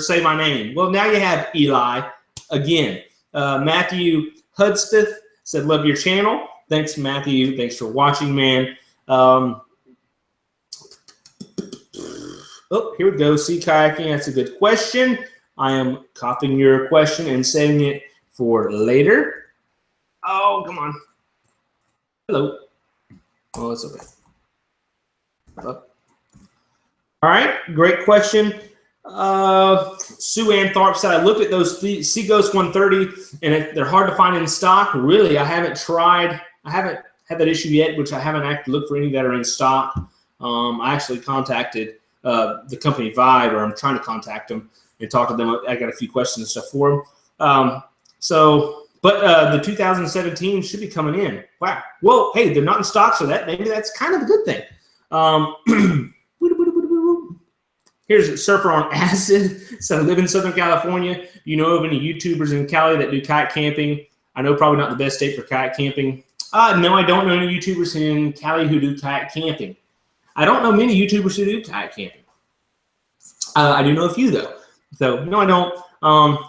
Speaker 1: say my name. Well, now you have, Eli. Again, Matthew Hudspeth said, love your channel. Thanks, Matthew. Thanks for watching, man. Oh, here we go. Sea kayaking. That's a good question. I am copying your question and saving it for later. Oh, come on. Hello. Oh, it's okay. All right, great question. Sue Ann Tharp said, I looked at those Seaghost 130 and they're hard to find in stock. Really, I haven't tried. I haven't had that issue yet, which I haven't actually looked for any that are in stock. I actually contacted the company Vibe, or I'm trying to contact them and talk to them. I got a few questions and stuff for them. But the 2017 should be coming in. Wow. Well, hey, they're not in stock, so maybe that's kind of a good thing. Here's Surfer on Acid. So I live in Southern California. Do you know of any YouTubers in Cali that do kayak camping? I know probably not the best state for kayak camping. No, I don't know any YouTubers in Cali who do kayak camping. I don't know many YouTubers who do kayak camping. I do know a few, though. So, no, I don't.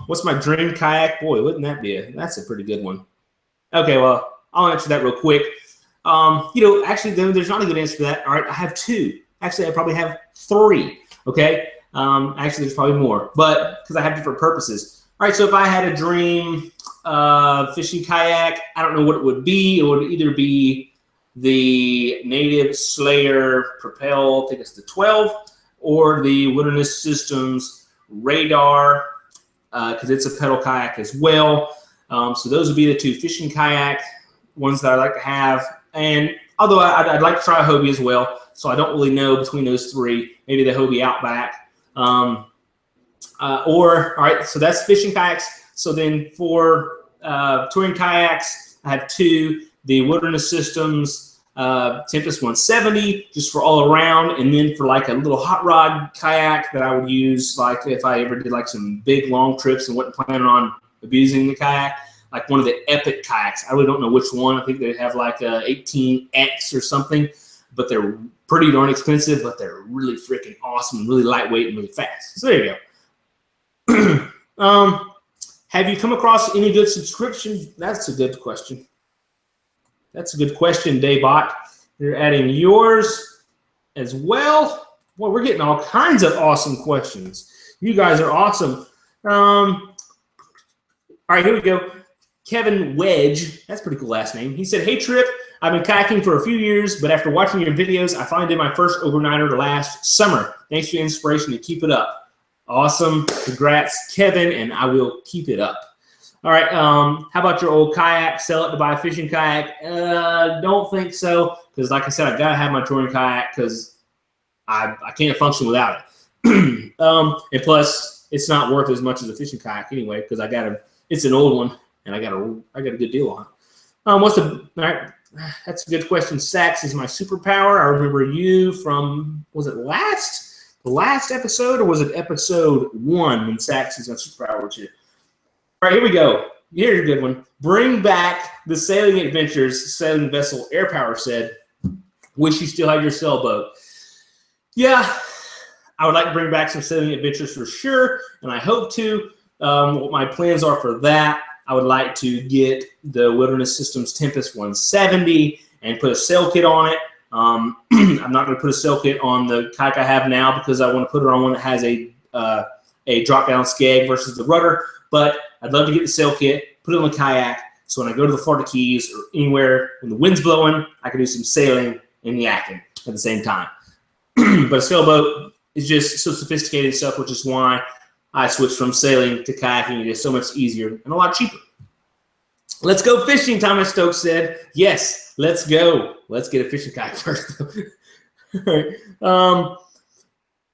Speaker 1: What's my dream kayak? Boy, wouldn't that be that's a pretty good one. Okay, well, I'll answer that real quick. Actually, there's not a good answer to that. All right, I have two. Actually, I probably have three. Okay. Actually, there's probably more, but because I have different purposes. All right. So if I had a dream fishing kayak, I don't know what it would be. It would either be the Native Slayer Propel, I think it's the 12, or the Wilderness Systems Radar, because it's a pedal kayak as well. So those would be the two fishing kayak ones that I like to have. And although I'd like to try a Hobie as well. So I don't really know between those three. Maybe the Hobie Outback. All right, so that's fishing kayaks. So then for touring kayaks, I have two. The Wilderness Systems Tempest 170, just for all around. And then for like a little hot rod kayak that I would use, like if I ever did like some big long trips and wasn't planning on abusing the kayak, like one of the Epic kayaks. I really don't know which one. I think they have like a 18X or something, but they're pretty darn expensive, but they're really freaking awesome, really lightweight and really fast. So there you go. Have you come across any good subscription? That's a good question. That's a good question, Daybot. You're adding yours as well. Well, we're getting all kinds of awesome questions. You guys are awesome. All right, here we go. Kevin Wedge, that's a pretty cool last name. He said, hey, Trip, I've been kayaking for a few years, but after watching your videos, I finally did my first overnighter last summer. Thanks for the inspiration to keep it up. Awesome. Congrats, Kevin, and I will keep it up. All right, how about your old kayak? Sell it to buy a fishing kayak? Don't think so, because like I said, I've got to have my touring kayak because I can't function without it. And plus, it's not worth as much as a fishing kayak anyway, because it's an old one, and I got a good deal on it. All right, that's a good question. Sax is my superpower. I remember you from, was it the last episode, or was it episode 1 when Sax is my superpower with you? All right, here we go. Here's a good one. Bring back the Sailing Adventures sailing vessel. Air Power said, wish you still had your sailboat. Yeah, I would like to bring back some Sailing Adventures for sure, and I hope to. What my plans are for that, I would like to get the Wilderness Systems Tempest 170 and put a sail kit on it. I'm not going to put a sail kit on the kayak I have now because I want to put it on one that has a drop-down skeg versus the rudder. But I'd love to get the sail kit, put it on the kayak, so when I go to the Florida Keys or anywhere when the wind's blowing, I can do some sailing and yakking at the same time. But a sailboat is just so sophisticated stuff, which is why I switched from sailing to kayaking. It is so much easier and a lot cheaper. Let's go fishing, Thomas Stokes said. Yes, let's go. Let's get a fishing kayak first. All right.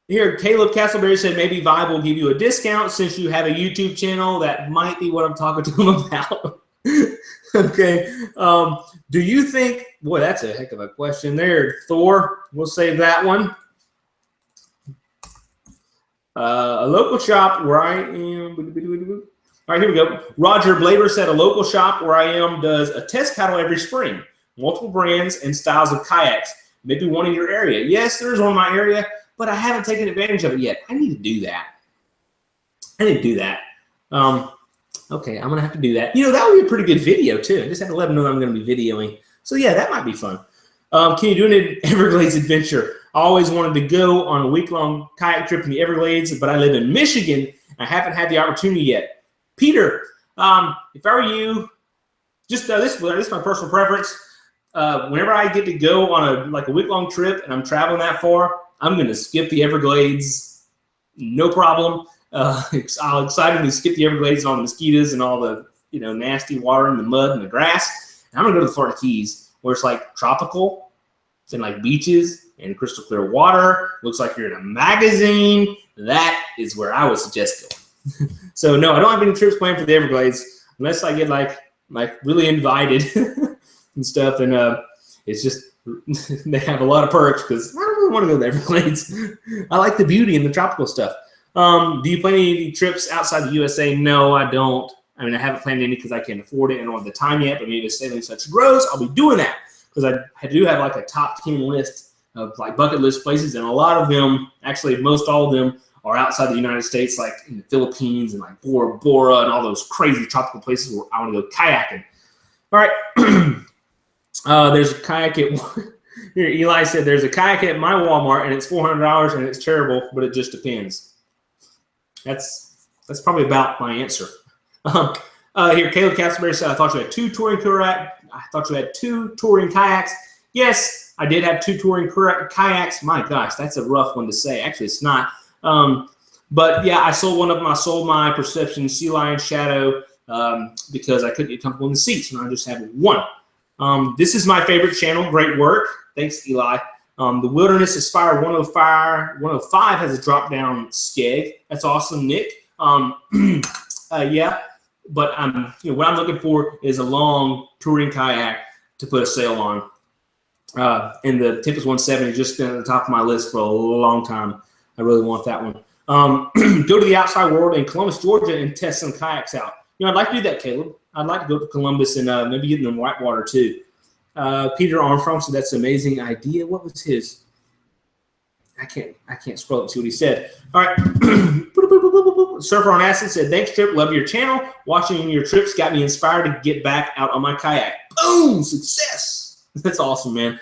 Speaker 1: Here, Caleb Castleberry said maybe Vibe will give you a discount since you have a YouTube channel. That might be what I'm talking to him about. Okay. Do you think, boy, that's a heck of a question there, Thor. We'll save that one. A local shop where I am. All right, here we go. Roger Blaber said a local shop where I am does a test paddle every spring. Multiple brands and styles of kayaks. Maybe one in your area. Yes, there is one in my area, but I haven't taken advantage of it yet. I need to do that. Okay, I'm going to have to do that. You know, that would be a pretty good video, too. I just have to let them know I'm going to be videoing. So, yeah, that might be fun. Can you do an Everglades Adventure? I always wanted to go on a week-long kayak trip in the Everglades, but I live in Michigan. I haven't had the opportunity yet. Peter, if I were you, just this is my personal preference. Whenever I get to go on a week-long trip and I'm traveling that far, I'm going to skip the Everglades no problem. I'll excitedly skip the Everglades and all the mosquitoes and all the nasty water and the mud and the grass. And I'm gonna go to the Florida Keys where it's like tropical, it's in like beaches and crystal clear water. Looks like you're in a magazine. That is where I would suggest going. So no, I don't have any trips planned for the Everglades unless I get like really invited and stuff. And it's just they have a lot of perks because I don't really want to go to the Everglades. I like the beauty and the tropical stuff. Do you plan any trips outside the USA? No, I don't. I mean, I haven't planned any because I can't afford it. I don't have the time yet, but maybe as Sailing and Such grows, I'll be doing that because I do have like a top 10 list of like bucket list places, and a lot of them, actually most all of them, are outside the United States, like in the Philippines and like Bora Bora and all those crazy tropical places where I want to go kayaking. All right. There's a kayak at here. Eli said there's a kayak at my Walmart and it's $400 and it's terrible, but it just depends. That's probably about my answer. Here, Caleb Castleberry said, I thought you had two touring kayaks. Yes, I did have two touring kayaks. My gosh, that's a rough one to say. Actually, it's not. But yeah, I sold one of them. I sold my Perception Sea Lion Shadow because I couldn't get comfortable in the seats, and I just have one. This is my favorite channel. Great work. Thanks, Eli. The Wilderness Aspire 105 has a drop-down skeg. That's awesome, Nick. Yeah, but what I'm looking for is a long touring kayak to put a sail on. And the Tempest 170 has just been at the top of my list for a long time. I really want that one. Go to the outside world in Columbus, Georgia, and test some kayaks out. I'd like to do that, Caleb. I'd like to go to Columbus and maybe get in the WhiteWater too. Peter Armstrong said that's an amazing idea. What was his? I can't scroll up and see what he said. All right. Surfer on Acid said, thanks, Trip. Love your channel. Watching your trips got me inspired to get back out on my kayak. Boom! Success. That's awesome, man.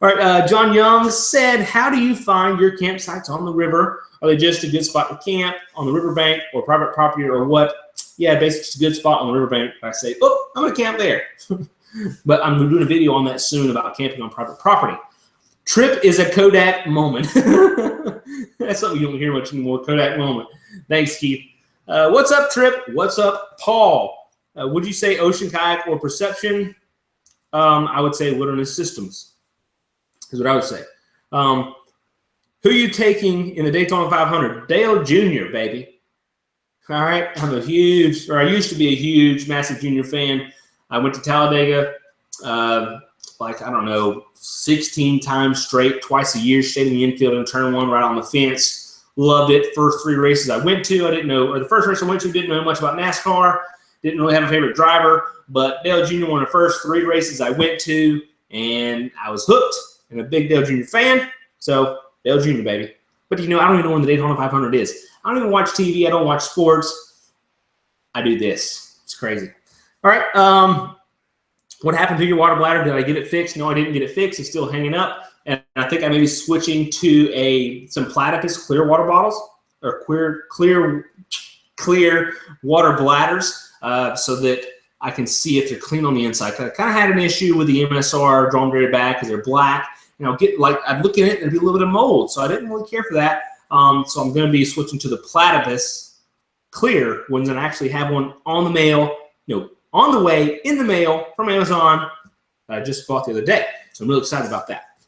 Speaker 1: All right. John Young said, how do you find your campsites on the river? Are they just a good spot to camp on the riverbank or private property or what? Yeah, basically it's a good spot on the riverbank. I say, oh, I'm going to camp there. But I'm doing a video on that soon about camping on private property. Trip is a Kodak moment. That's something you don't hear much anymore, Kodak moment. Thanks, Keith. What's up, Trip? What's up, Paul? Would you say ocean kayak or Perception? I would say Wilderness Systems is what I would say. Who are you taking in the Daytona 500? Dale Jr., baby. All right, I used to be a huge, massive Junior fan. I went to Talladega, I don't know, 16 times straight, twice a year, stayed in the infield and turn one right on the fence. Loved it. First three races I went to, the first race I went to, didn't know much about NASCAR, didn't really have a favorite driver, but Dale Jr. won the first three races I went to, and I was hooked and a big Dale Jr. fan. So Dale Jr., baby. But I don't even know when the Daytona 500 is. I don't even watch TV. I don't watch sports. I do this. It's crazy. All right. What happened to your water bladder? Did I get it fixed? No, I didn't get it fixed. It's still hanging up. And I think I may be switching to some Platypus clear water bottles or clear water bladders so that I can see if they're clean on the inside. I kind of had an issue with the MSR drawn very bad because they're black. I'd look at it and there'd be a little bit of mold. So I didn't really care for that. So I'm going to be switching to the Platypus clear ones, and I actually have one on the mail, on the way in the mail from Amazon that I just bought the other day. So I'm really excited about that.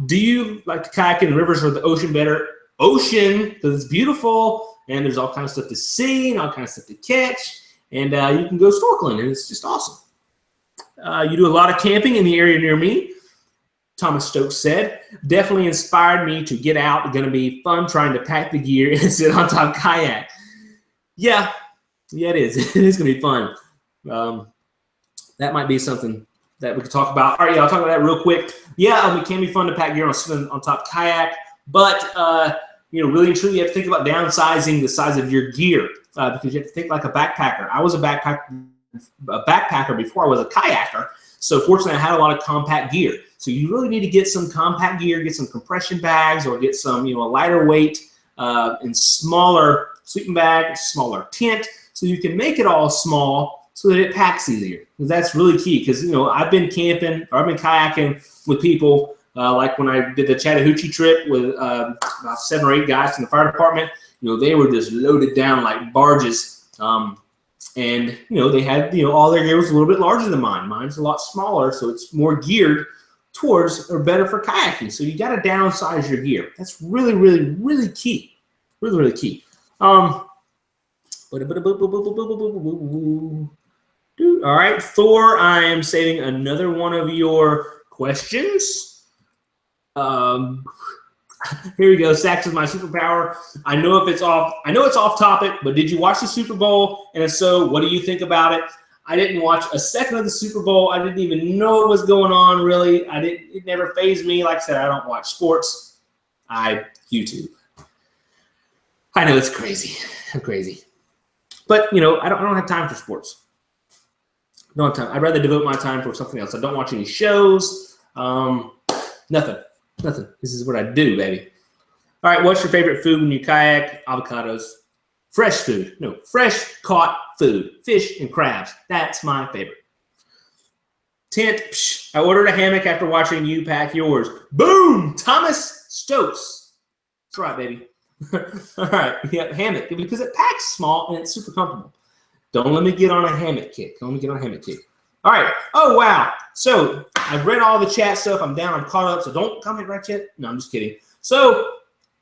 Speaker 1: Do you like to kayak in the rivers or the ocean better? Ocean, because it's beautiful and there's all kinds of stuff to see and all kinds of stuff to catch. And you can go snorkeling and it's just awesome. You do a lot of camping in the area near me. Thomas Stokes said, definitely inspired me to get out. It's going to be fun trying to pack the gear and sit on top kayak. Yeah, it is. It is going to be fun. That might be something that we could talk about. All right, I'll talk about that real quick. Yeah, it can be fun to pack gear on top kayak, but really and truly, you have to think about downsizing the size of your gear because you have to think like a backpacker. I was a backpacker before I was a kayaker, so fortunately, I had a lot of compact gear. So you really need to get some compact gear, get some compression bags, or get some a lighter weight and smaller sleeping bag, smaller tent, so you can make it all small so that it packs easier. Because that's really key. Because I've been camping or I've been kayaking with people Like when I did the Chattahoochee trip with about 7 or 8 guys from the fire department, they were just loaded down like barges. And, they had, all their gear was a little bit larger than mine. Mine's a lot smaller, so it's more geared towards or better for kayaking. So you got to downsize your gear. That's really, really, really key. Really, really key. All right, Thor, I am saving another one of your questions. Here we go. Sax is my superpower. I know it's off topic, but did you watch the Super Bowl? And if so, what do you think about it? I didn't watch a second of the Super Bowl. I didn't even know what was going on, really. It never fazed me. Like I said, I don't watch sports. I YouTube. I know it's crazy. I'm crazy. But, I don't have time for sports. No time. I'd rather devote my time for something else. I don't watch any shows. Nothing. This is what I do, baby. All right, what's your favorite food when you kayak? Avocados. Fresh food. No, fresh caught food. Fish and crabs. That's my favorite. Tent. Psh, I ordered a hammock after watching you pack yours. Boom! Thomas Stokes. That's right, baby. All right, yeah, hammock. Because it packs small and it's super comfortable. Don't let me get on a hammock kick. All right. Oh, wow. So I've read all the chat stuff. I'm down. I'm caught up. So don't comment right yet. No, I'm just kidding. So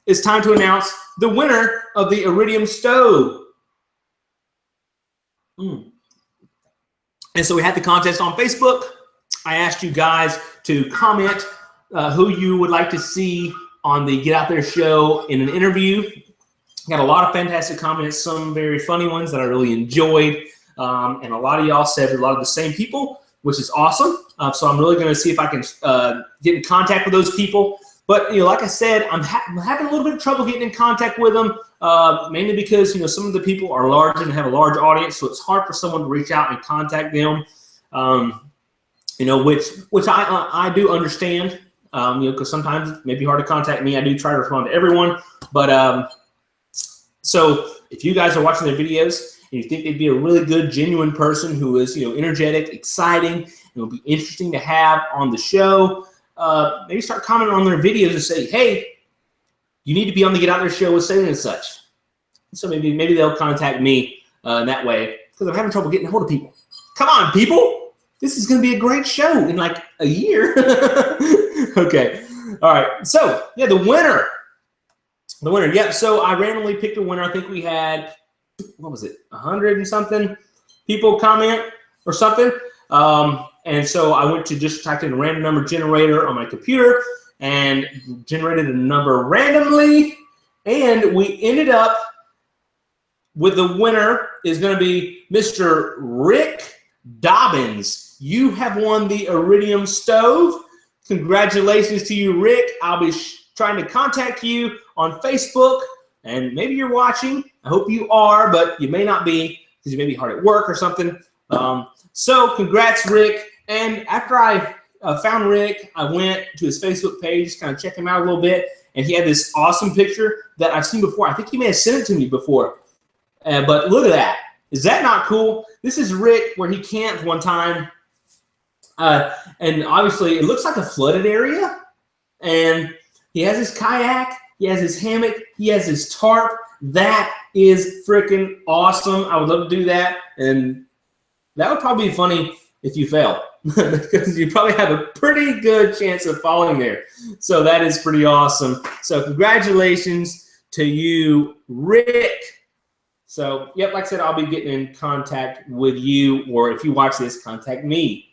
Speaker 1: it's time to announce the winner of the Iridium stove. And so we had the contest on Facebook. I asked you guys to comment who you would like to see on the Get Out There show in an interview. Got a lot of fantastic comments, some very funny ones that I really enjoyed. And a lot of y'all said a lot of the same people, which is awesome. So I'm really going to see if I can get in contact with those people. But, like I said, I'm having a little bit of trouble getting in contact with them, mainly because, some of the people are large and have a large audience. So it's hard for someone to reach out and contact them, which I do understand, because sometimes it may be hard to contact me. I do try to respond to everyone. But so if you guys are watching their videos and you think they'd be a really good, genuine person who is, energetic, exciting, and will be interesting to have on the show, maybe start commenting on their videos and say, hey, you need to be on the Get Out There show with Sailing and Such. So maybe they'll contact me that way, because I'm having trouble getting a hold of people. Come on, people. This is going to be a great show in like a year. Okay. All right. So, yeah, the winner. Yep. So I randomly picked a winner. I think we had, 100 and something people comment or something. And so I went to just typed in a random number generator on my computer and generated a number randomly. And we ended up with the winner is going to be Mr. Rick Dobbins. You have won the Iridium stove. Congratulations to you, Rick. I'll be trying to contact you on Facebook, and maybe you're watching. I hope you are, but you may not be because you may be hard at work or something. So congrats, Rick. And after I found Rick, I went to his Facebook page, kind of check him out a little bit, and he had this awesome picture that I've seen before. I think he may have sent it to me before, but look at that. Is that not cool? This is Rick where he camped one time, and obviously it looks like a flooded area, and he has his kayak, he has his hammock, he has his tarp. That is freaking awesome. I would love to do that, and that would probably be funny if you fail, because you probably have a pretty good chance of falling there. So that is pretty awesome. So congratulations to you, Rick. So, yep, like I said, I'll be getting in contact with you, or if you watch this, contact me.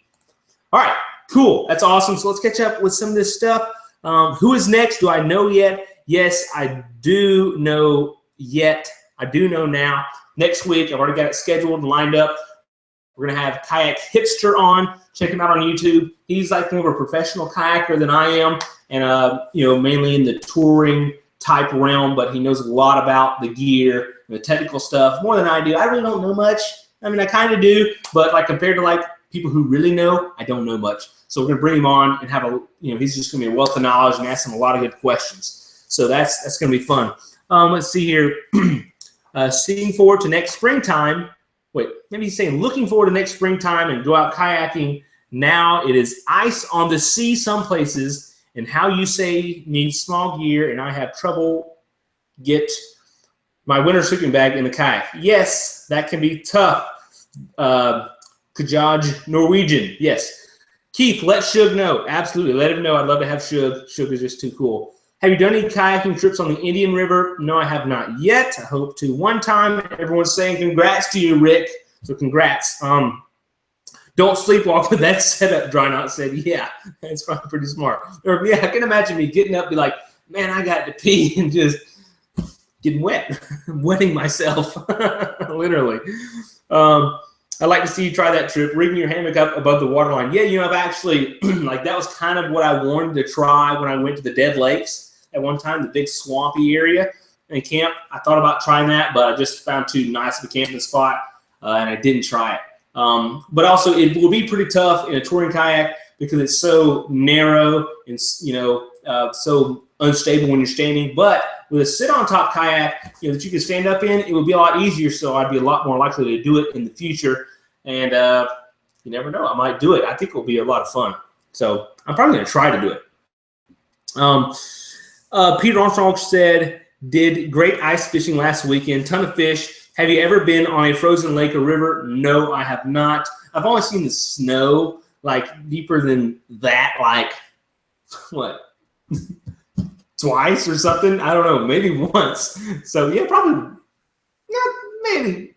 Speaker 1: All right, cool. That's awesome. So let's catch up with some of this stuff. Who is next? Do I know yet? Yes, I do know yet. I do know now. Next week, I've already got it scheduled and lined up. We're going to have Kayak Hipster on. Check him out on YouTube. He's like more of a professional kayaker than I am, and mainly in the touring type realm, but he knows a lot about the gear and the technical stuff more than I do. I really don't know much. I mean, I kind of do, but like compared to like people who really know, I don't know much. So we're going to bring him on and have he's just going to be a wealth of knowledge and ask him a lot of good questions. So that's going to be fun. Let's see here. Seeing forward to next springtime. Wait, maybe he's saying looking forward to next springtime and go out kayaking. Now it is ice on the sea some places and how you say need small gear, and I have trouble get my winter sleeping bag in the kayak. Yes, that can be tough. Kajaj Norwegian, yes. Keith, let Shug know. Absolutely, let him know. I'd love to have Shug. Shug is just too cool. Have you done any kayaking trips on the Indian River? No, I have not yet. I hope to one time. Everyone's saying congrats to you, Rick. So congrats. Don't sleepwalk with that setup, Drynot said. Yeah, that's probably pretty smart. Or, yeah, I can imagine me getting up and be like, man, I got to pee, and just getting wet. Wetting myself, literally. I'd like to see you try that trip, rigging your hammock up above the waterline. Yeah, you know, I've actually, like, that was kind of what I wanted to try when I went to the Dead Lakes at one time, the big swampy area in camp. I thought about trying that, but I just found too nice of a camping spot, and I didn't try it. But also, it will be pretty tough in a touring kayak because it's so narrow and, you know, so unstable when you're standing. But with a sit-on-top kayak, you know, that you can stand up in, it would be a lot easier, so I'd be a lot more likely to do it in the future. And you never know, I might do it. I think it will be a lot of fun. So I'm probably going to try to do it. Peter Armstrong said, did great ice fishing last weekend, ton of fish. Have you ever been on a frozen lake or river? No, I have not. I've only seen the snow, like, deeper than that, like, what, twice or something? I don't know, maybe once. So, yeah, probably, yeah,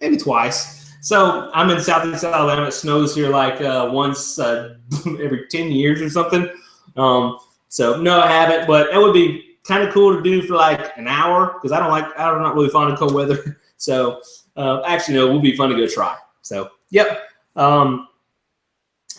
Speaker 1: maybe twice. So I'm in Southeast Alabama. It snows here like once every 10 years or something. So no, I haven't, but it would be kind of cool to do for like an hour because I'm not really fond of cold weather. So actually, no, it would be fun to go try. So yep.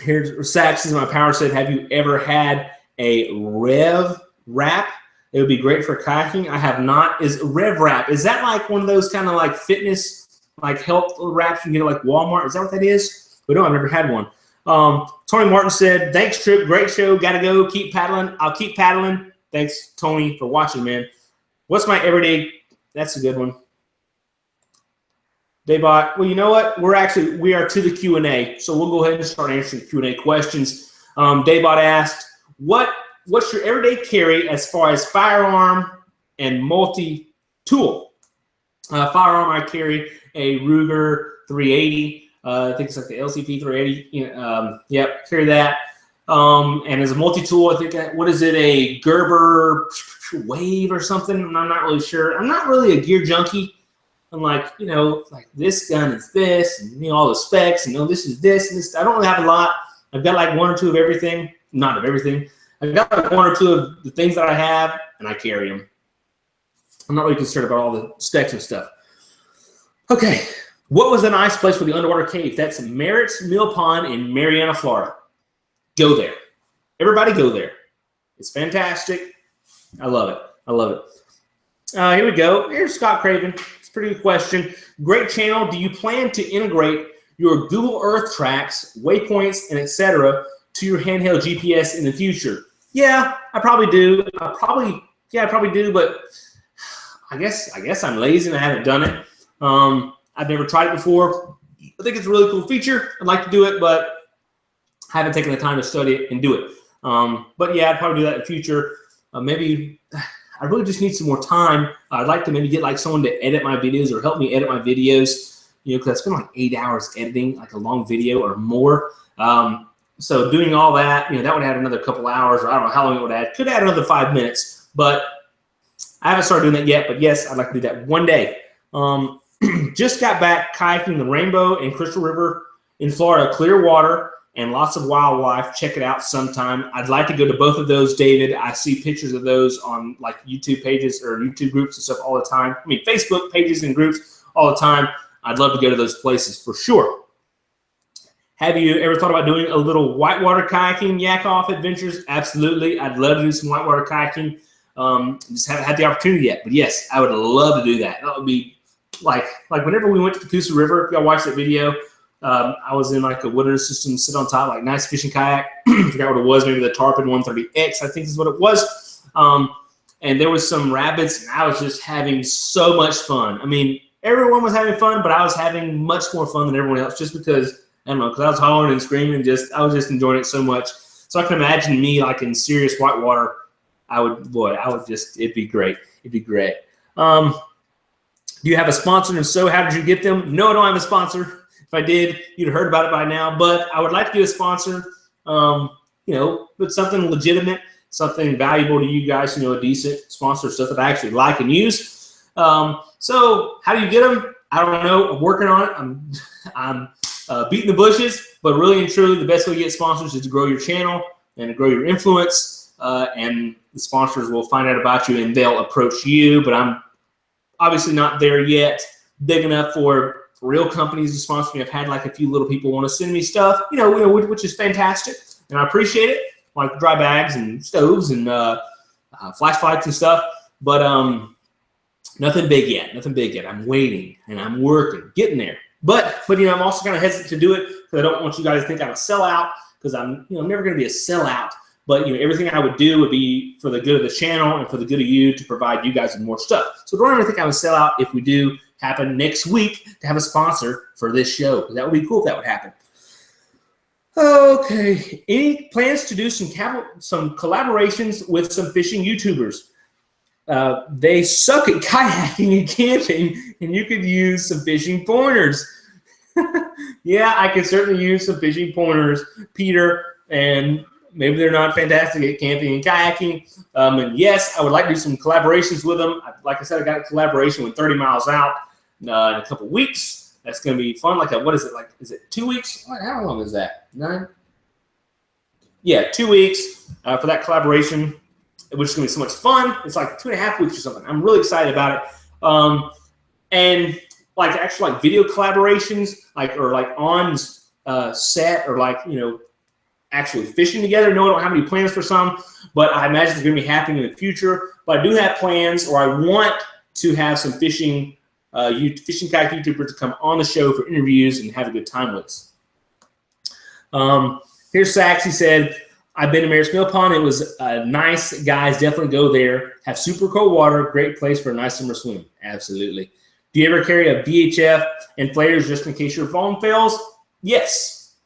Speaker 1: Here's Sax. My power said, have you ever had a Rev wrap? It would be great for kayaking. I have not. Is Rev wrap, is that like one of those kind of like fitness, like health wraps you can get at like Walmart? Is that what that is? But no, I've never had one. Tony Martin said, thanks, Trip. Great show. Got to go. Keep paddling. I'll keep paddling. Thanks, Tony, for watching, man. What's my everyday? That's a good one. Daybot. Well, you know what? We are to the Q&A, so we'll go ahead and start answering the Q&A questions. Daybot asked, what's your everyday carry as far as firearm and multi-tool? Firearm, I carry a Ruger 380. I think it's like the LCP 380. Yep, carry that. And as a multi-tool, I think, what is it, a Gerber Wave or something? I'm not really sure. I'm not really a gear junkie. I'm like, you know, like this gun is this, and you know, all the specs, and you know, this is this and this. I don't really have a lot. I've got like one or two of everything. Not of everything. I've got like one or two of the things that I have, and I carry them. I'm not really concerned about all the specs and stuff. Okay, what was a nice place for the underwater cave? That's Merritt's Mill Pond in Marianna, Florida. Go there. Everybody go there. It's fantastic. I love it. I love it. Here we go. Here's Scott Craven. It's a pretty good question. Great channel. Do you plan to integrate your Google Earth tracks, waypoints, and etc. to your handheld GPS in the future? Yeah, I probably do. I probably do, but I guess I'm lazy and I haven't done it. I've never tried it before. I think it's a really cool feature. I'd like to do it, but I haven't taken the time to study it and do it. But yeah, I'd probably do that in the future. Maybe I really just need some more time. I'd like to maybe get like someone to edit my videos or help me edit my videos, you know, because I spend like 8 hours editing like a long video or more. So doing all that, you know, that would add another couple hours, or I don't know how long it would add. Could add another 5 minutes, but I haven't started doing that yet. But yes, I'd like to do that one day. Just got back kayaking the Rainbow and Crystal River in Florida, clear water and lots of wildlife. Check it out sometime. I'd like to go to both of those, David. I see pictures of those on like YouTube pages or YouTube groups and stuff all the time. I mean, Facebook pages and groups all the time. I'd love to go to those places for sure. Have you ever thought about doing a little whitewater kayaking, yak-off adventures? Absolutely. I'd love to do some whitewater kayaking. Just haven't had the opportunity yet. But yes, I would love to do that. That would be like whenever we went to the Coosa River, if y'all watched that video, I was in like a wilderness system, sit on top, like nice fishing kayak. I forgot what it was, maybe the Tarpon 130X, I think is what it was. And there was some rapids, and I was just having so much fun. I mean, everyone was having fun, but I was having much more fun than everyone else just because, I don't know, because I was hollering and screaming, I was just enjoying it so much. So I can imagine me like in serious whitewater it'd be great. It'd be great. Do you have a sponsor? And if so, how did you get them? No, I don't have a sponsor. If I did, you'd have heard about it by now. But I would like to get a sponsor, but something legitimate, something valuable to you guys, a decent sponsor, stuff that I actually like and use. So how do you get them? I don't know. I'm working on it. I'm beating the bushes, but really and truly, the best way to get sponsors is to grow your channel and to grow your influence. And the sponsors will find out about you and they'll approach you. But I'm obviously not there yet, big enough for real companies to sponsor me. I've had like a few little people want to send me stuff, which is fantastic, and I appreciate it, like dry bags and stoves and flashlights and stuff. But nothing big yet. I'm waiting and I'm working, getting there. But I'm also kind of hesitant to do it because I don't want you guys to think I'm a sellout, because I'm never going to be a sellout. But everything I would do would be for the good of the channel and for the good of you, to provide you guys with more stuff. So don't ever think I would sell out if we do happen next week to have a sponsor for this show. That would be cool if that would happen. Okay. Any plans to do some collaborations with some fishing YouTubers? They suck at kayaking and camping, and you could use some fishing pointers. Yeah, I could certainly use some fishing pointers, Peter, and maybe they're not fantastic at camping and kayaking. And yes, I would like to do some collaborations with them. Like I said, I got a collaboration with 30 Miles Out in a couple weeks. That's going to be fun. Is it 2 weeks? How long is that? 9? Yeah, 2 weeks for that collaboration, which is going to be so much fun. It's like 2.5 weeks or something. I'm really excited about it. And actual video collaborations, or on set, or actually fishing together. No, I don't have any plans for some, but I imagine it's going to be happening in the future. But I do have plans, or I want to have some fishing kayak YouTubers to come on the show for interviews and have a good time with us. Here's Sax. He said, I've been to Maris Mill Pond. It was nice. Guys, definitely go there. Have super cold water. Great place for a nice summer swim. Absolutely. Do you ever carry a VHF and flares just in case your phone fails? Yes.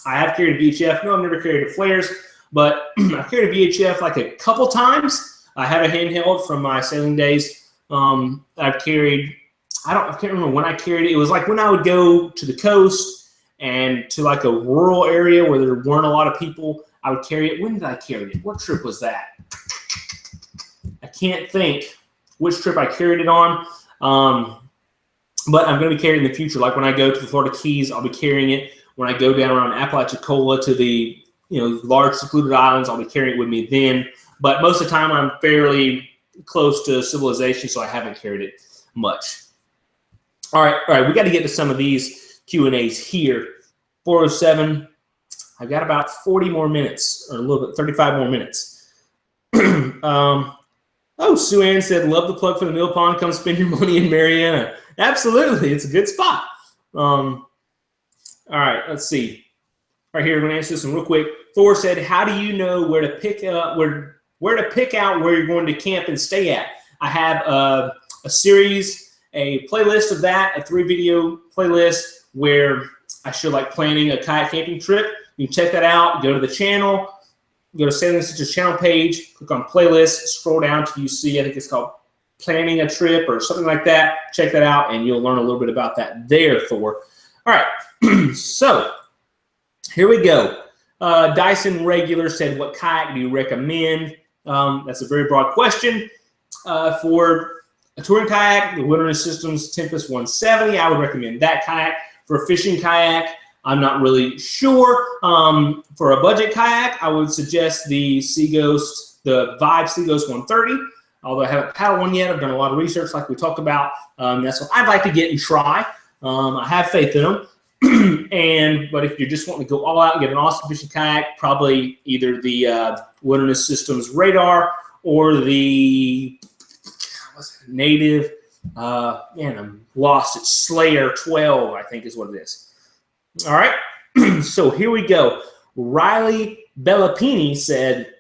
Speaker 1: I have carried a VHF. No, I've never carried a flares, but I've carried a VHF like a couple times. I have a handheld from my sailing days. I've carried, I can't remember when I carried it. It was like when I would go to the coast and to like a rural area where there weren't a lot of people, I would carry it. When did I carry it? What trip was that? I can't think which trip I carried it on. But I'm going to be carrying it in the future. Like when I go to the Florida Keys, I'll be carrying it. When I go down around Apalachicola to the large secluded islands, I'll be carrying it with me then. But most of the time, I'm fairly close to civilization, so I haven't carried it much. All right. We got to get to some of these Q&As here. 407. I've got about 40 more minutes, or a little bit, 35 more minutes. Sue Ann said, love the plug for the Mill Pond. Come spend your money in Mariana. Absolutely. It's a good spot. All right, let's see. Right here, we're going to answer this one real quick. Thor said, how do you know where to pick out where you're going to camp and stay at? I have a series, a playlist of that, a 3-video playlist where I show planning a kayak camping trip. You can check that out. Go to the channel. Go to SailingandSuch's channel page. Click on playlist. Scroll down till you see, I think it's called Planning a Trip or something like that. Check that out, and you'll learn a little bit about that there, Thor. All right. So here we go. Dyson Regular said, what kayak do you recommend? That's a very broad question. For a touring kayak, the Wilderness Systems Tempest 170, I would recommend that kayak. For a fishing kayak, I'm not really sure. For a budget kayak, I would suggest the Vibe Seaghost 130. Although I haven't paddled one yet, I've done a lot of research like we talked about. That's what I'd like to get and try. I have faith in them. But if you just want to go all out and get an awesome fishing kayak, probably either the Wilderness Systems Radar or the Native, I'm lost. It's Slayer 12, I think is what it is. All right, so here we go. Riley Bellapini said,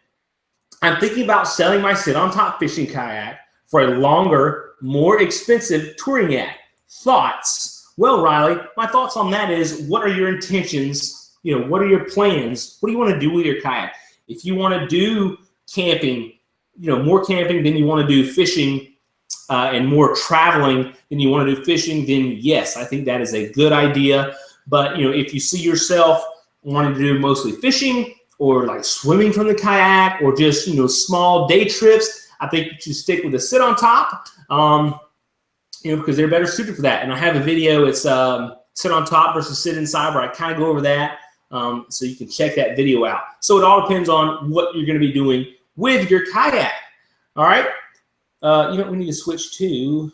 Speaker 1: I'm thinking about selling my sit-on-top fishing kayak for a longer, more expensive touring yak. Thoughts? Well, Riley, my thoughts on that is, what are your intentions? What are your plans? What do you want to do with your kayak? If you want to do camping more camping than you want to do fishing and more traveling than you want to do fishing, then yes, I think that is a good idea. But, if you see yourself wanting to do mostly fishing or like swimming from the kayak or just, small day trips, I think you should stick with the sit on top, because they're better suited for that. And I have a video, it's sit on top versus sit inside, where I kind of go over that. So you can check that video out. So it all depends on what you're going to be doing with your kayak. All right. We need to switch to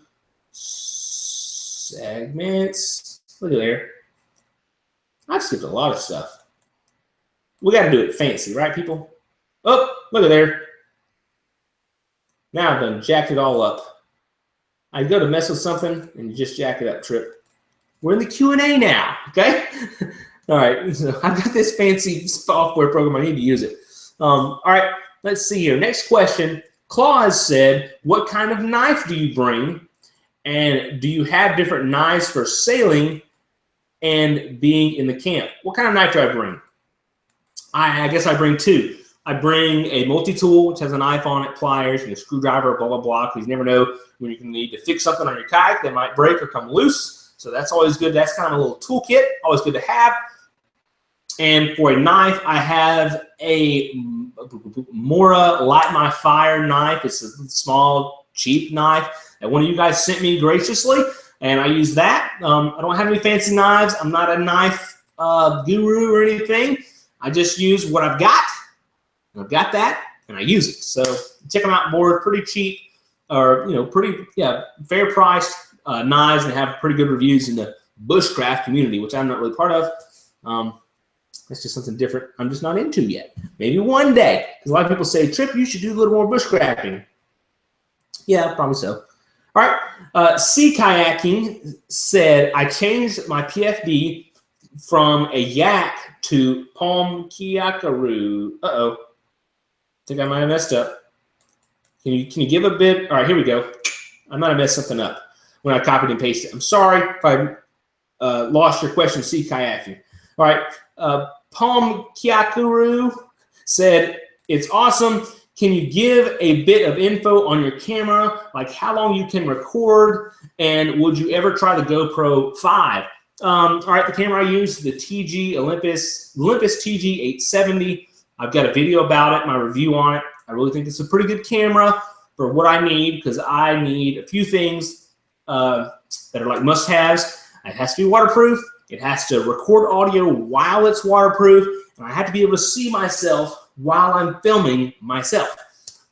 Speaker 1: segments. Look at there. I've skipped a lot of stuff. We got to do it fancy, right, people? Oh, look at there. Now I've done jacked it all up. I go to mess with something and you just jack it up, Trip. We're in the Q&A now, okay? All right, so I've got this fancy software program. I need to use it. All right, let's see here. Next question. Claus said, what kind of knife do you bring? And do you have different knives for sailing and being in the camp? What kind of knife do I bring? I guess I bring two. I bring a multi-tool, which has a knife on it, pliers, and a screwdriver, blah, blah, blah, because you never know when you're going to need to fix something on your kayak that might break or come loose. So that's always good. That's kind of a little toolkit, always good to have. And for a knife, I have a Mora Light My Fire knife. It's a small, cheap knife that one of you guys sent me graciously, and I use that. I don't have any fancy knives. I'm not a knife guru or anything. I just use what I've got. I've got that, and I use it. So check them out more. Pretty cheap, or fair priced knives, and have pretty good reviews in the bushcraft community, which I'm not really part of. That's just something different I'm just not into yet. Maybe one day, because a lot of people say, Trip, you should do a little more bushcrafting. Yeah, probably so. All right, Sea Kayaking said, I changed my PFD from a yak to Palm Kiakaru. Uh-oh. I think I might have messed up. Can you give a bit? All right, here we go. I might have messed something up when I copied and pasted it. I'm sorry if I lost your question, Sea Kayaking. All right, Palm Kiakaru said, it's awesome. Can you give a bit of info on your camera, like how long you can record, and would you ever try the GoPro 5? All right, the camera I use, the Olympus TG 870. I've got a video about it, my review on it. I really think it's a pretty good camera for what I need, because I need a few things that are like must-haves. It has to be waterproof. It has to record audio while it's waterproof, and I have to be able to see myself while I'm filming myself.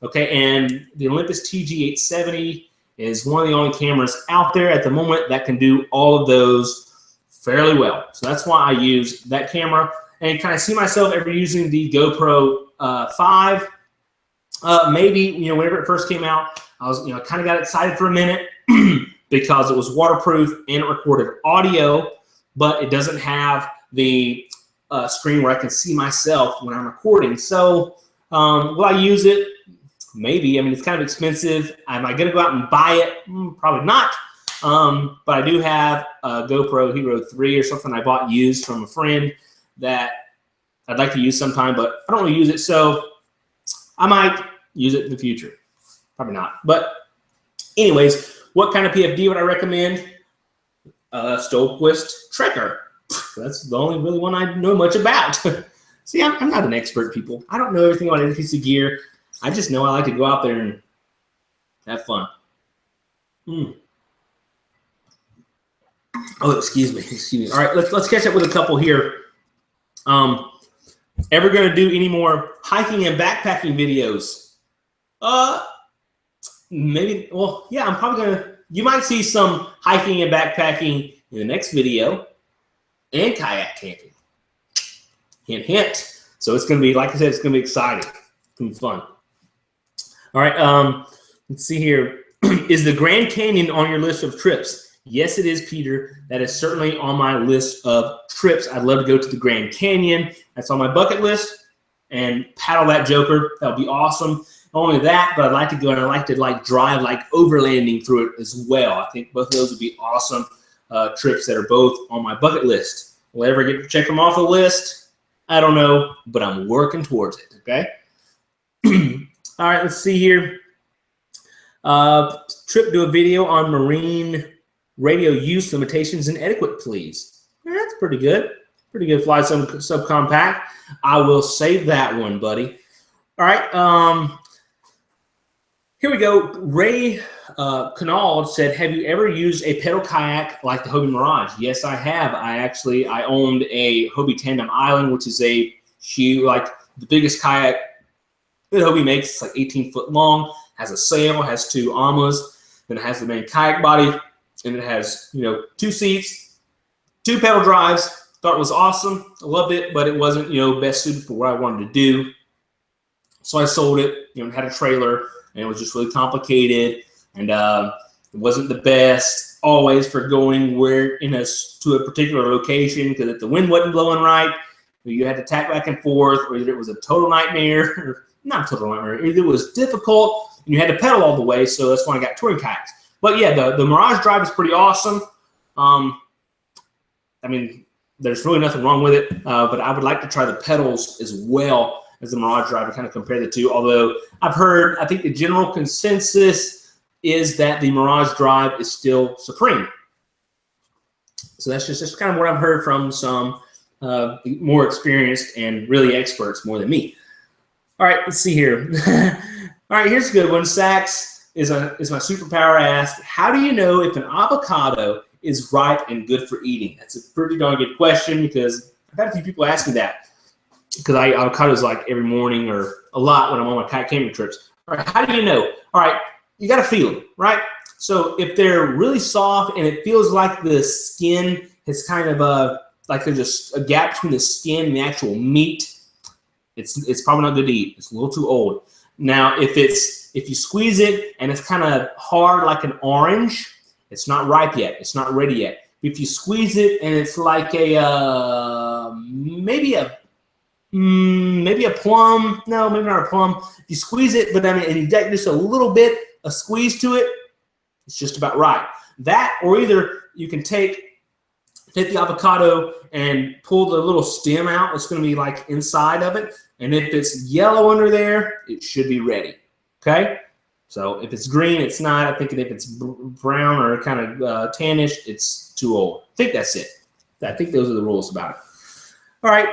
Speaker 1: Okay, and the Olympus TG 870 is one of the only cameras out there at the moment that can do all of those fairly well. So that's why I use that camera. And kind of see myself ever using the GoPro 5. Maybe, whenever it first came out, I was, kind of got excited for a minute because it was waterproof and it recorded audio, but it doesn't have the screen where I can see myself when I'm recording. So will I use it? Maybe. I mean, it's kind of expensive. Am I going to go out and buy it? Probably not. But I do have a GoPro Hero 3 or something I bought used from a friend that I'd like to use sometime, but I don't really use it, so I might use it in the future. Probably not. But anyways, what kind of PFD would I recommend? Stoquist Trekker. That's the only really one I know much about. See, I'm not an expert, people. I don't know everything about every piece of gear. I just know I like to go out there and have fun. Oh, excuse me. All right, let's catch up with a couple here. Ever going to do any more hiking and backpacking videos? Maybe. Well, yeah, I'm probably going to. You might see some hiking and backpacking in the next video, and kayak camping. Hint, hint. So it's going to be, like I said, it's going to be exciting. It's going to be fun. All right. Let's see here. Is the Grand Canyon on your list of trips? Yes, it is, Peter. That is certainly on my list of trips. I'd love to go to the Grand Canyon. That's on my bucket list. And paddle that joker. That would be awesome. Not only that, but I'd like to go and I'd like to drive overlanding through it as well. I think both of those would be awesome trips that are both on my bucket list. Will I ever get to check them off the list? I don't know, but I'm working towards it, okay? All right, let's see here. Trip, do a video on marine radio use limitations and etiquette, please. Yeah, that's pretty good. Pretty good fly subcompact. I will save that one, buddy. All right. Here we go. Ray Canald said, have you ever used a pedal kayak like the Hobie Mirage? Yes, I have. I owned a Hobie Tandem Island, which is a huge, like the biggest kayak that Hobie makes. It's like 18 foot long, has a sail, has 2 amas, then it has the main kayak body, and it has, you know, 2 seats, 2 pedal drives. Thought it was awesome. I loved it, but it wasn't, you know, best suited for what I wanted to do. So I sold it. You know, it had a trailer, and it was just really complicated, and it wasn't the best always for going to a particular location, because if the wind wasn't blowing right, you had to tack back and forth, or either it was a total nightmare, or not a total nightmare, either it was difficult, and you had to pedal all the way. So that's why I got touring kayaks. But yeah, the Mirage Drive is pretty awesome. I mean, there's really nothing wrong with it, but I would like to try the pedals as well as the Mirage Drive and kind of compare the two. Although I think the general consensus is that the Mirage Drive is still supreme. So that's just kind of what I've heard from some more experienced and really experts more than me. All right, let's see here. All right, here's a good one. Sax is my superpower asked, how do you know if an avocado is ripe and good for eating? That's a pretty darn good question, because I've had a few people ask me that, because I eat avocados like every morning or a lot when I'm on my kayaking trips. All right, how do you know? All right, you got to feel them, right? So if they're really soft and it feels like the skin has kind of like there's a gap between the skin and the actual meat, it's probably not good to eat. It's a little too old. Now, if you squeeze it and it's kind of hard like an orange, it's not ripe yet. It's not ready yet. If you squeeze it and it's like maybe a plum. No, maybe not a plum. If you squeeze it, but and you get just a little bit of squeeze to it, it's just about right. That, or either you can take the avocado and pull the little stem out. It's going to be like inside of it. And if it's yellow under there, it should be ready. Okay? So if it's green, it's not. I think if it's brown or kind of tannish, it's too old. I think that's it. I think those are the rules about it. All right.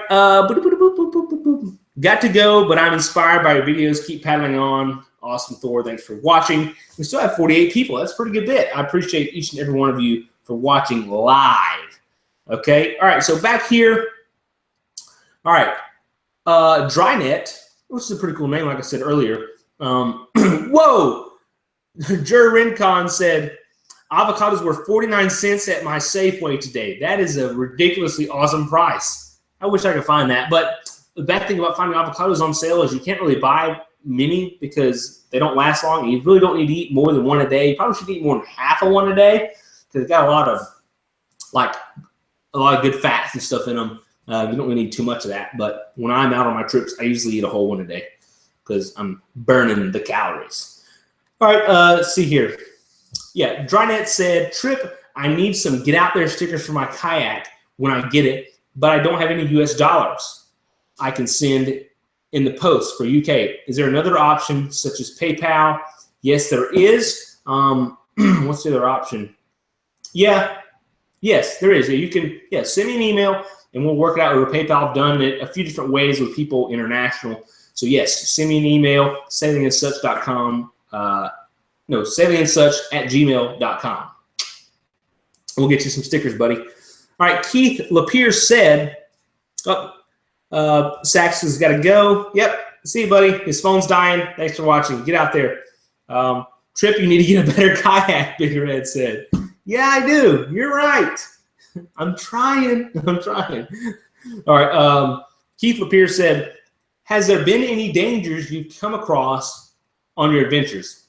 Speaker 1: Got to go, but I'm inspired by your videos. Keep paddling on. Awesome, Thor. Thanks for watching. We still have 48 people. That's a pretty good bit. I appreciate each and every one of you for watching live. Okay. All right. So back here. All right. Drynet, which is a pretty cool name, like I said earlier. Whoa! Jer Rincon said, avocados were 49 cents at my Safeway today. That is a ridiculously awesome price. I wish I could find that. But the bad thing about finding avocados on sale is you can't really buy many because they don't last long. You really don't need to eat more than one a day. You probably should eat more than half of one a day, because it's got a lot of good fats and stuff in them. You don't really need too much of that. But when I'm out on my trips, I usually eat a whole one a day because I'm burning the calories. All right, let's see here. Yeah, Drynet said, Trip, I need some Get Out There stickers for my kayak when I get it, but I don't have any US dollars I can send in the post for UK. Is there another option such as PayPal? Yes, there is. What's the other option? Yeah, yes, there is. You can send me an email and we'll work it out with PayPal. I've done it a few different ways with people international. So yes, send me an email, SailingandSuch.com. SailingandSuch@gmail.com. We'll get you some stickers, buddy. All right, Keith Lapierre said, Sax has got to go. Yep, see you, buddy. His phone's dying. Thanks for watching. Get out there. Trip, you need to get a better kayak, Big Red said. Yeah, I do. You're right. I'm trying. All right, Keith Lapierre said, has there been any dangers you've come across on your adventures?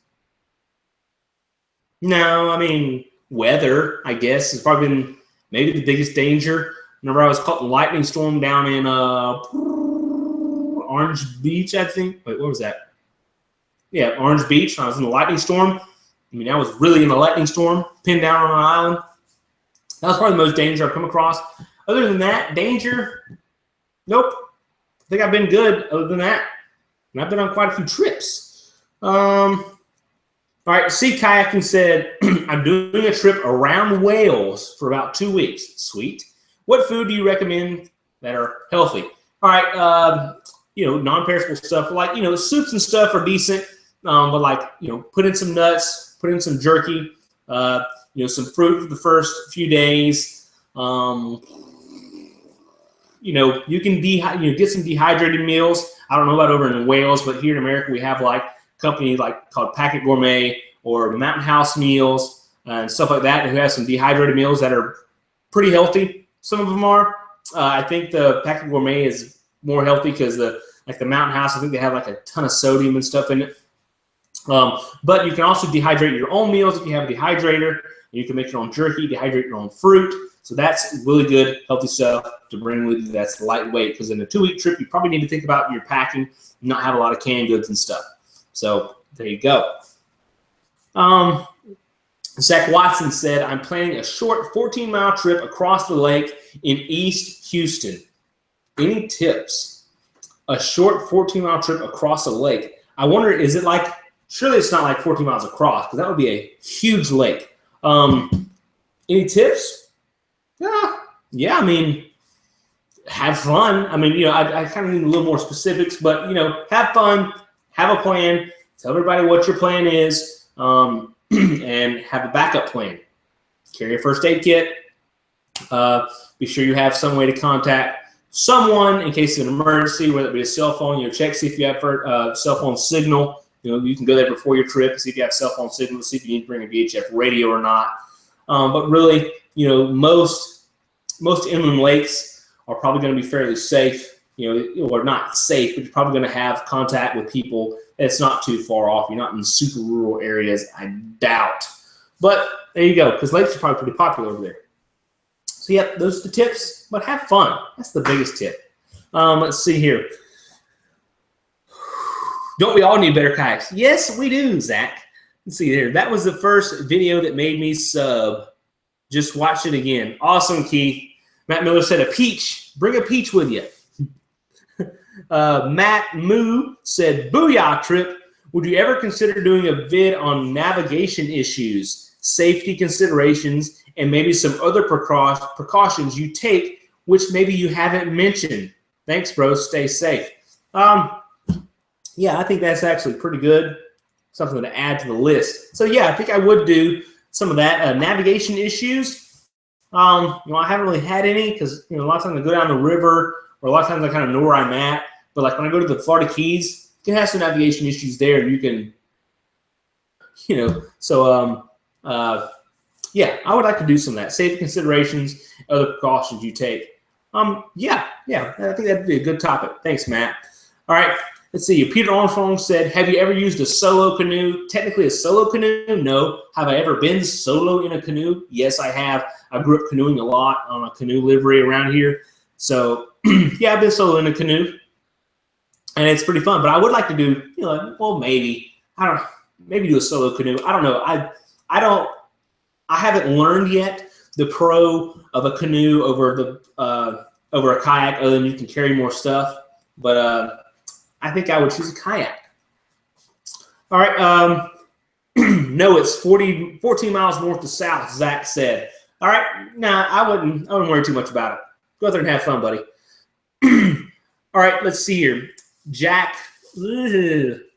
Speaker 1: No, I mean, weather, I guess, has probably been maybe the biggest danger. Remember, I was caught in a lightning storm down in Orange Beach, I think. Wait, what was that? Yeah, Orange Beach. I was in the lightning storm. I mean, I was really in a lightning storm, pinned down on an island. That was probably the most danger I've come across. Other than that, danger, nope. I think I've been good other than that. And I've been on quite a few trips. All right, See Kayaking said, I'm doing a trip around Wales for about 2 weeks. Sweet. What food do you recommend that are healthy? All right, non-perishable stuff like, soups and stuff are decent, but like, put in some nuts, put in some jerky, some fruit for the first few days. You can get some dehydrated meals. I don't know about over in Wales, but here in America we have like companies called Packet Gourmet or Mountain House Meals and stuff like that, who have some dehydrated meals that are pretty healthy. Some of them are. I think the Packet Gourmet is more healthy because the Mountain House, I think they have like a ton of sodium and stuff in it. But you can also dehydrate your own meals if you have a dehydrator. You can make your own jerky, dehydrate your own fruit. So that's really good, healthy stuff to bring with you that's lightweight, because in a 2-week trip, you probably need to think about your packing and not have a lot of canned goods and stuff. So there you go. Zach Watson said, I'm planning a short 14-mile trip across the lake in East Houston. Any tips? A short 14-mile trip across a lake. I wonder, is it like, surely it's not like 14 miles across, because that would be a huge lake. Any tips? Yeah, I mean, have fun. I mean, I kind of need a little more specifics, but, have fun, have a plan, tell everybody what your plan is, and have a backup plan. Carry a first aid kit. Be sure you have some way to contact someone in case of an emergency, whether it be a cell phone. Check, see if you have cell phone signal. You can go there before your trip, see if you have cell phone signal, see if you need to bring a VHF radio or not. But really, most inland lakes are probably going to be fairly safe, or not safe, but you're probably going to have contact with people. It's not too far off. You're not in super rural areas, I doubt. But there you go, because lakes are probably pretty popular over there. So, yeah, those are the tips, but have fun. That's the biggest tip. Let's see here. Don't we all need better kayaks? Yes, we do, Zach. Let's see there. That was the first video that made me sub. Just watch it again. Awesome, Keith. Matt Miller said a peach. Bring a peach with you. Matt Moo said, booyah, Trip. Would you ever consider doing a vid on navigation issues, safety considerations, and maybe some other precautions you take, which maybe you haven't mentioned? Thanks, bro. Stay safe. Yeah, I think that's actually pretty good. Something to add to the list. So, yeah, I think I would do some of that. Navigation issues. I haven't really had any because, a lot of times I go down the river, or a lot of times I kind of know where I'm at. But, like, when I go to the Florida Keys, you can have some navigation issues there. You can, yeah, I would like to do some of that. Safety considerations, other precautions you take. Yeah, I think that'd be a good topic. Thanks, Matt. All right. Let's see. Peter Armstrong said, have you ever used a solo canoe? Technically a solo canoe? No. Have I ever been solo in a canoe? Yes, I have. I grew up canoeing a lot on a canoe livery around here. So, yeah, I've been solo in a canoe. And it's pretty fun. But I would like to do, maybe. Maybe do a solo canoe. I don't know. I haven't learned yet the pro of a canoe over a kayak, other than you can carry more stuff. But I think I would choose a kayak. All right. No, it's 14 miles north to south, Zach said. All right. Nah, I wouldn't worry too much about it. Go out there and have fun, buddy. All right, let's see here. Jack Lizuski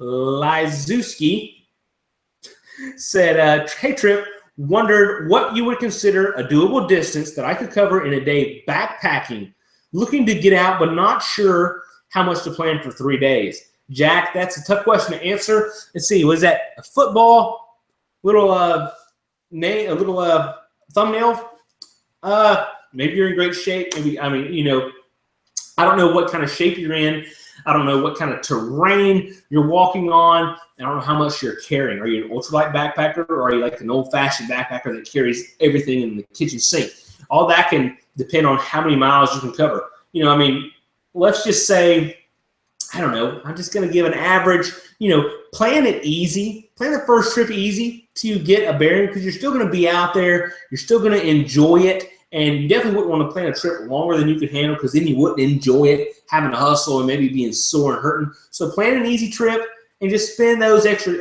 Speaker 1: said, hey, Trip, wondered what you would consider a doable distance that I could cover in a day backpacking. Looking to get out, but not sure how much to plan for 3 days. Jack, that's a tough question to answer. Let's see, was that a football, a little thumbnail? Maybe you're in great shape. Maybe, I don't know what kind of shape you're in. I don't know what kind of terrain you're walking on. I don't know how much you're carrying. Are you an ultralight backpacker, or are you like an old-fashioned backpacker that carries everything in the kitchen sink? All that can depend on how many miles you can cover. Let's just say, I don't know, I'm just going to give an average, plan it easy. Plan the first trip easy till you get a bearing, because you're still going to be out there. You're still going to enjoy it. And you definitely wouldn't want to plan a trip longer than you could handle, because then you wouldn't enjoy it, having to hustle and maybe being sore and hurting. So plan an easy trip, and just spend those extra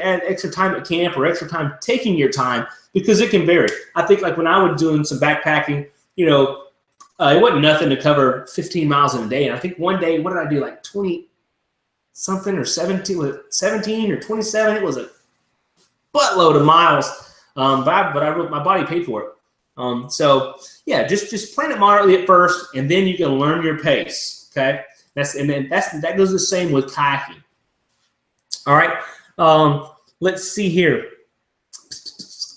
Speaker 1: time at camp or extra time taking your time, because it can vary. I think like when I was doing some backpacking, you know, it wasn't nothing to cover 15 miles in a day. And I think one day, what did I do? Like 20 something or 17 or 27. It was a buttload of miles. But my body paid for it. So yeah, just plan it moderately at first, and then you can learn your pace. Okay. That goes the same with kayaking. All right. Let's see here.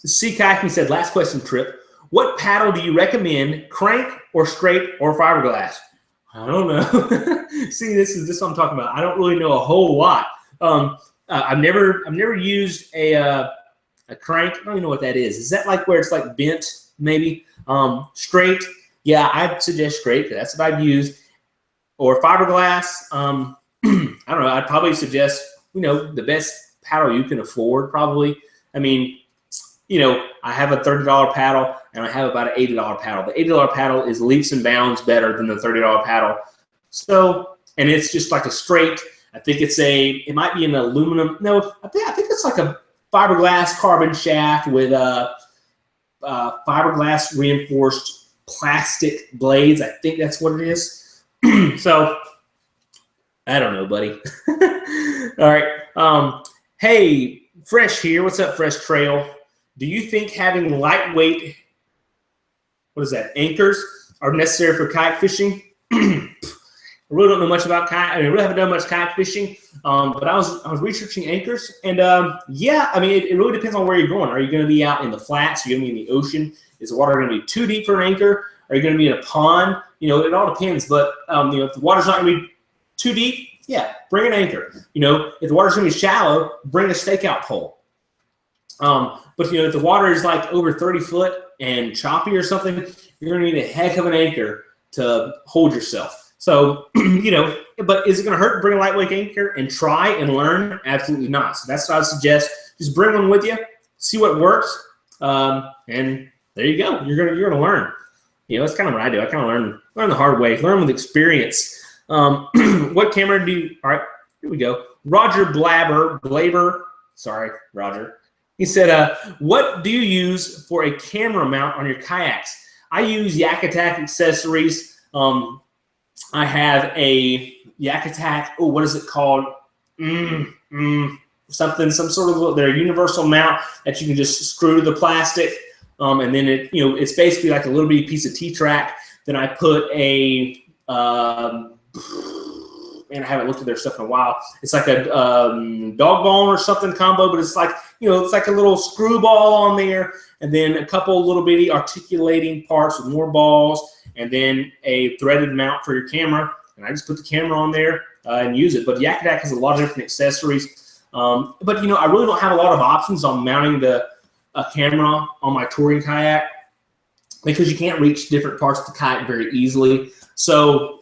Speaker 1: Sea Kayaking said, last question, Trip. What paddle do you recommend, crank or straight or fiberglass? I don't know. See, this is what I'm talking about. I don't really know a whole lot. I've never used a crank. I don't even know what that is. Is that like where it's like bent, maybe? Straight. Yeah, I'd suggest straight, because that's what I've used. Or fiberglass. I don't know. I'd probably suggest, you know, the best paddle you can afford, probably. I mean, you know, I have a $30 paddle and I have about an $80 paddle. The $80 paddle is leaps and bounds better than the $30 paddle. So, and it's just like a straight. I think it might be an aluminum. No, I think it's like a fiberglass carbon shaft with fiberglass reinforced plastic blades. I think that's what it is. So, I don't know, buddy. All right. Hey, Fresh here. What's up, Fresh Trail? Do you think having lightweight, anchors are necessary for kayak fishing? I really don't know much about kayak. I really haven't done much kayak fishing, but I was researching anchors, and yeah, I mean, it really depends on where you're going. Are you going to be out in the flats? Are you going to be in the ocean? Is the water going to be too deep for an anchor? Are you going to be in a pond? You know, it all depends. But you know, if the water's not going to be too deep, yeah, bring an anchor. You know, if the water's going to be shallow, bring a stakeout pole. But you know, if the water is like over 30 foot and choppy or something, you're going to need a heck of an anchor to hold yourself. So, you know, but is it going to hurt to bring a lightweight anchor and try and learn? Absolutely not. So that's what I would suggest. Just bring one with you, see what works, and there you go. You're gonna learn. You know, that's kind of what I do. I kind of learn the hard way, learn with experience. What camera do you? All right, here we go. Roger Blaber. Sorry, Roger. He said, what do you use for a camera mount on your kayaks? I use Yak Attack accessories. I have a Yak Attack, what is it called? Some sort of their universal mount that you can just screw to the plastic. And then it's basically like a little bitty piece of T-track. Then I put a, and I haven't looked at their stuff in a while. It's like a dog bone or something combo, but it's like, it's like a little screw ball on there, and then a couple little bitty articulating parts with more balls, and then a threaded mount for your camera. And I just put the camera on there and use it. But Yak Attack has a lot of different accessories. But I really don't have a lot of options on mounting a camera on my touring kayak, because you can't reach different parts of the kayak very easily. So,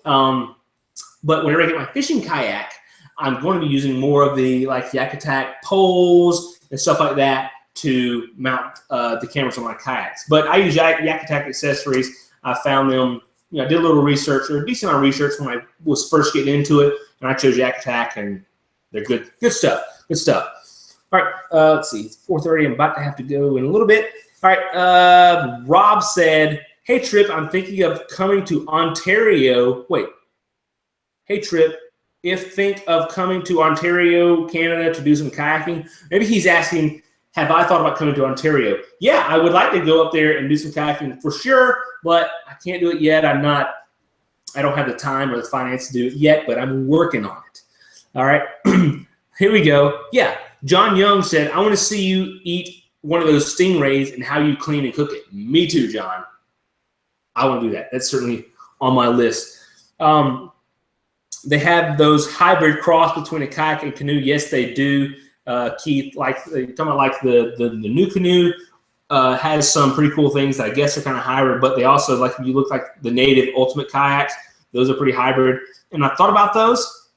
Speaker 1: but whenever I get my fishing kayak, I'm going to be using more of the Yak Attack poles and stuff like that to mount the cameras on my kayaks. But I use Yak Attack accessories. I found them, I did a little research, or a decent amount of research when I was first getting into it, and I chose Yak Attack, and they're good stuff. Good stuff. All right, let's see, 4:30. I'm about to have to go in a little bit. All right, Rob said, hey, Trip, I'm thinking of coming to Ontario. Wait. Hey, Trip, think of coming to Ontario, Canada to do some kayaking. Maybe he's asking, have I thought about coming to Ontario? Yeah, I would like to go up there and do some kayaking for sure, but I can't do it yet. I don't have the time or the finance to do it yet, but I'm working on it. All right, here we go. Yeah, John Young said, I want to see you eat one of those stingrays and how you clean and cook it. Me too, John. I want to do that. That's certainly on my list. They have those hybrid cross between a kayak and canoe. Yes, they do. Keith, you're talking about the new canoe has some pretty cool things that I guess are kind of hybrid, but they also, if you look like the native ultimate kayaks, those are pretty hybrid. And I thought about those,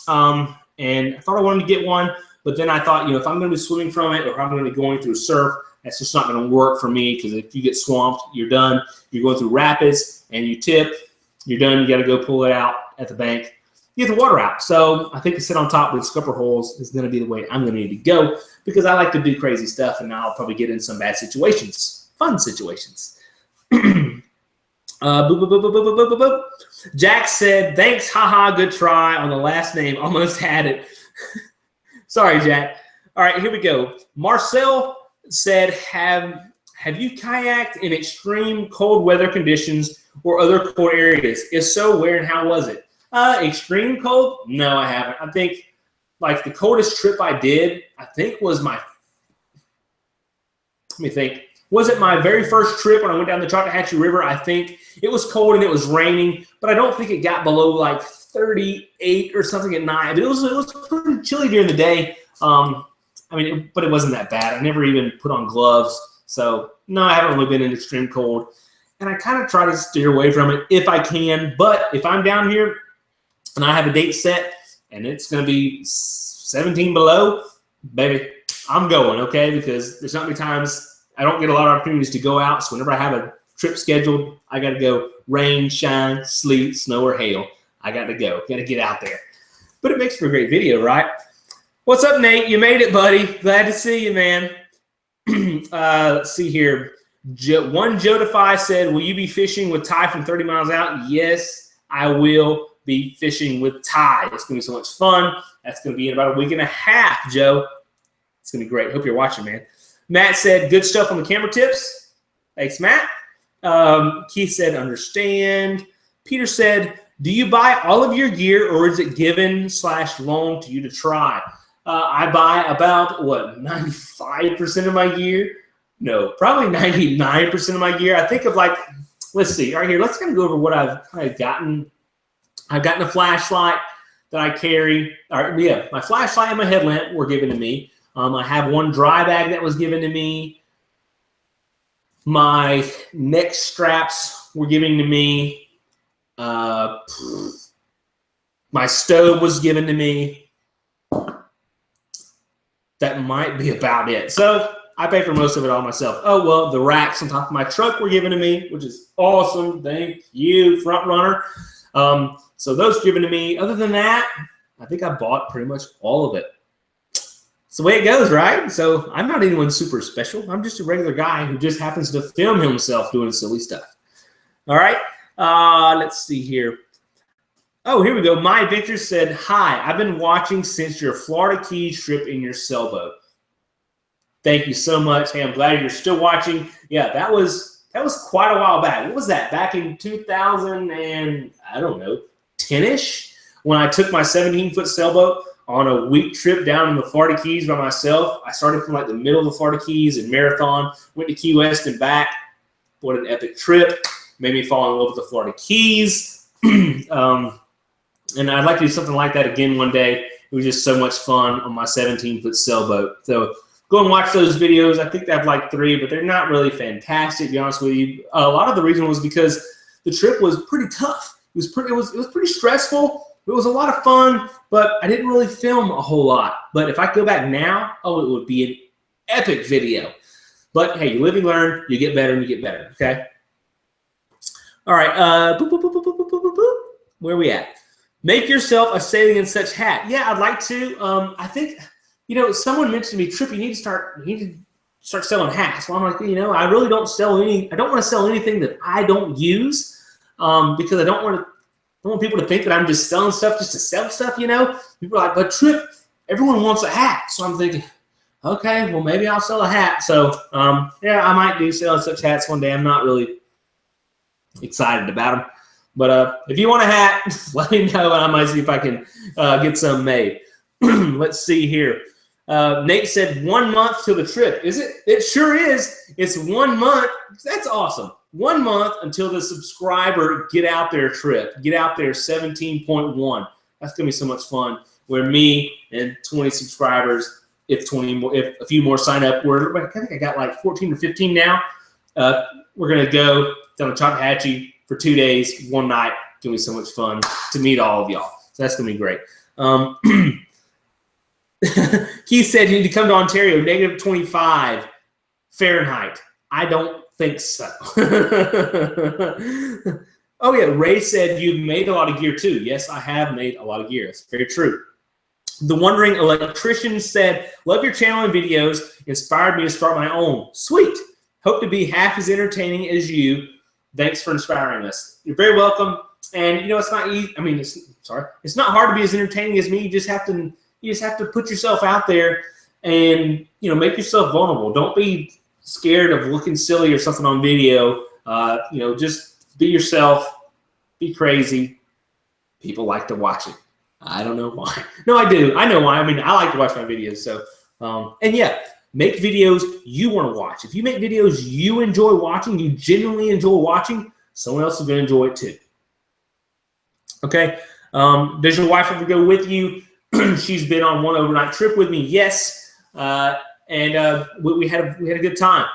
Speaker 1: and I thought I wanted to get one, but then I thought, if I'm going to be swimming from it, or if I'm going to be going through surf, that's just not going to work for me, because if you get swamped, you're done. You're going through rapids and you tip, you're done. You got to go pull it out at the bank. get the water out. So I think to sit on top with scupper holes is going to be the way I'm going to need to go because I like to do crazy stuff, and I'll probably get in some bad situations, fun situations. Boop, boop, boop, boop, boop, boop, boop. Jack said, thanks, haha, good try on the last name. Almost had it. Sorry, Jack. All right, here we go. Marcel said, have you kayaked in extreme cold weather conditions or other cold areas? If so, where and how was it? Extreme cold? No, I haven't. I think like the coldest trip I did, I think was let me think. Was it my very first trip when I went down the Chattahoochee River? I think it was cold and it was raining, but I don't think it got below like 38 or something at night. But it was pretty chilly during the day. But it wasn't that bad. I never even put on gloves. So no, I haven't really been in extreme cold. And I kind of try to steer away from it if I can. But if I'm down here and I have a date set and it's going to be 17 below, baby, I'm going, okay? Because there's not many times I don't get a lot of opportunities to go out. So whenever I have a trip scheduled, I got to go rain, shine, sleet, snow, or hail. I got to go. Got to get out there. But it makes for a great video, right? What's up, Nate? You made it, buddy. Glad to see you, man. Let's see here. One Jodify said, will you be fishing with Ty from 30 miles out? Yes, I will be fishing with Ty. It's going to be so much fun. That's going to be in about a week and a half, Joe. It's going to be great. Hope you're watching, man. Matt said, good stuff on the camera tips. Thanks, Matt. Keith said, understand. Peter said, do you buy all of your gear or is it given/loaned to you to try? I buy about, 95% of my gear? No, probably 99% of my gear. I think of like, let's see, right here. Let's kind of go over what I've kind of gotten. I've gotten a flashlight that I carry. My flashlight and my headlamp were given to me. I have one dry bag that was given to me. My neck straps were given to me. My stove was given to me. That might be about it. So I pay for most of it all myself. Oh, well, the racks on top of my truck were given to me, which is awesome. Thank you, front runner. So those given to me. Other than that, I think I bought pretty much all of it. It's the way it goes, right? So I'm not anyone super special. I'm just a regular guy who just happens to film himself doing silly stuff. All right. Let's see here. Oh, here we go. My Victor said, hi, I've been watching since your Florida Keys trip in your sailboat. Thank you so much. Hey, I'm glad you're still watching. Yeah, that was quite a while back. What was that? Back in 2000 and, I don't know, 10-ish? When I took my 17-foot sailboat on a week trip down in the Florida Keys by myself. I started from like the middle of the Florida Keys and Marathon, went to Key West and back. What an epic trip. Made me fall in love with the Florida Keys. And I'd like to do something like that again one day. It was just so much fun on my 17-foot sailboat. So go and watch those videos. I think they have like 3, but they're not really fantastic, to be honest with you. A lot of the reason was because the trip was pretty tough. It was pretty stressful. It was a lot of fun, but I didn't really film a whole lot. But if I go back now, it would be an epic video. But hey, you live and learn, you get better and you get better, okay? All right, boop, boop, boop, boop, boop, boop, boop, boop. Where are we at? Make yourself a Sailing and Such hat. Yeah, I'd like to. I think, someone mentioned to me, Trip, you need to start selling hats. Well, I'm like, I really don't sell I don't want to sell anything that I don't use because I don't want people to think that I'm just selling stuff just to sell stuff, People are like, but Trip, everyone wants a hat. So I'm thinking, okay, well, maybe I'll sell a hat. So, yeah, I might do Sailing and Such hats one day. I'm not really excited about them. But if you want a hat, let me know, and I might see if I can get some made. Let's see here. Nate said 1 month till the trip. Is it? It sure is. It's 1 month. That's awesome. 1 month until the subscriber Get Out There trip. Get Out There 17.1. That's going to be so much fun. Where me and 20 subscribers, if a few more sign up, I think I got like 14 or 15 now. We're going to go down to Chattahoochee for 2 days, 1 night. It's going to be so much fun to meet all of y'all. So that's going to be great. Keith said you need to come to Ontario, -25 Fahrenheit. I don't think so. Oh, yeah. Ray said you've made a lot of gear, too. Yes, I have made a lot of gear. It's very true. The Wandering Electrician said, love your channel and videos. Inspired me to start my own. Sweet. Hope to be half as entertaining as you. Thanks for inspiring us. You're very welcome. And, you know, it's not easy. I mean, it's not hard to be as entertaining as me. You just have to put yourself out there and, you know, make yourself vulnerable. Don't be scared of looking silly or something on video. You know, just be yourself. Be crazy. People like to watch it. I don't know why. No, I do. I know why. I mean, I like to watch my videos. So, and yeah, make videos you want to watch. If you make videos you enjoy watching, you genuinely enjoy watching, someone else is going to enjoy it too. Okay. Does your wife ever go with you? She's been on one overnight trip with me. Yes. And we had a good time.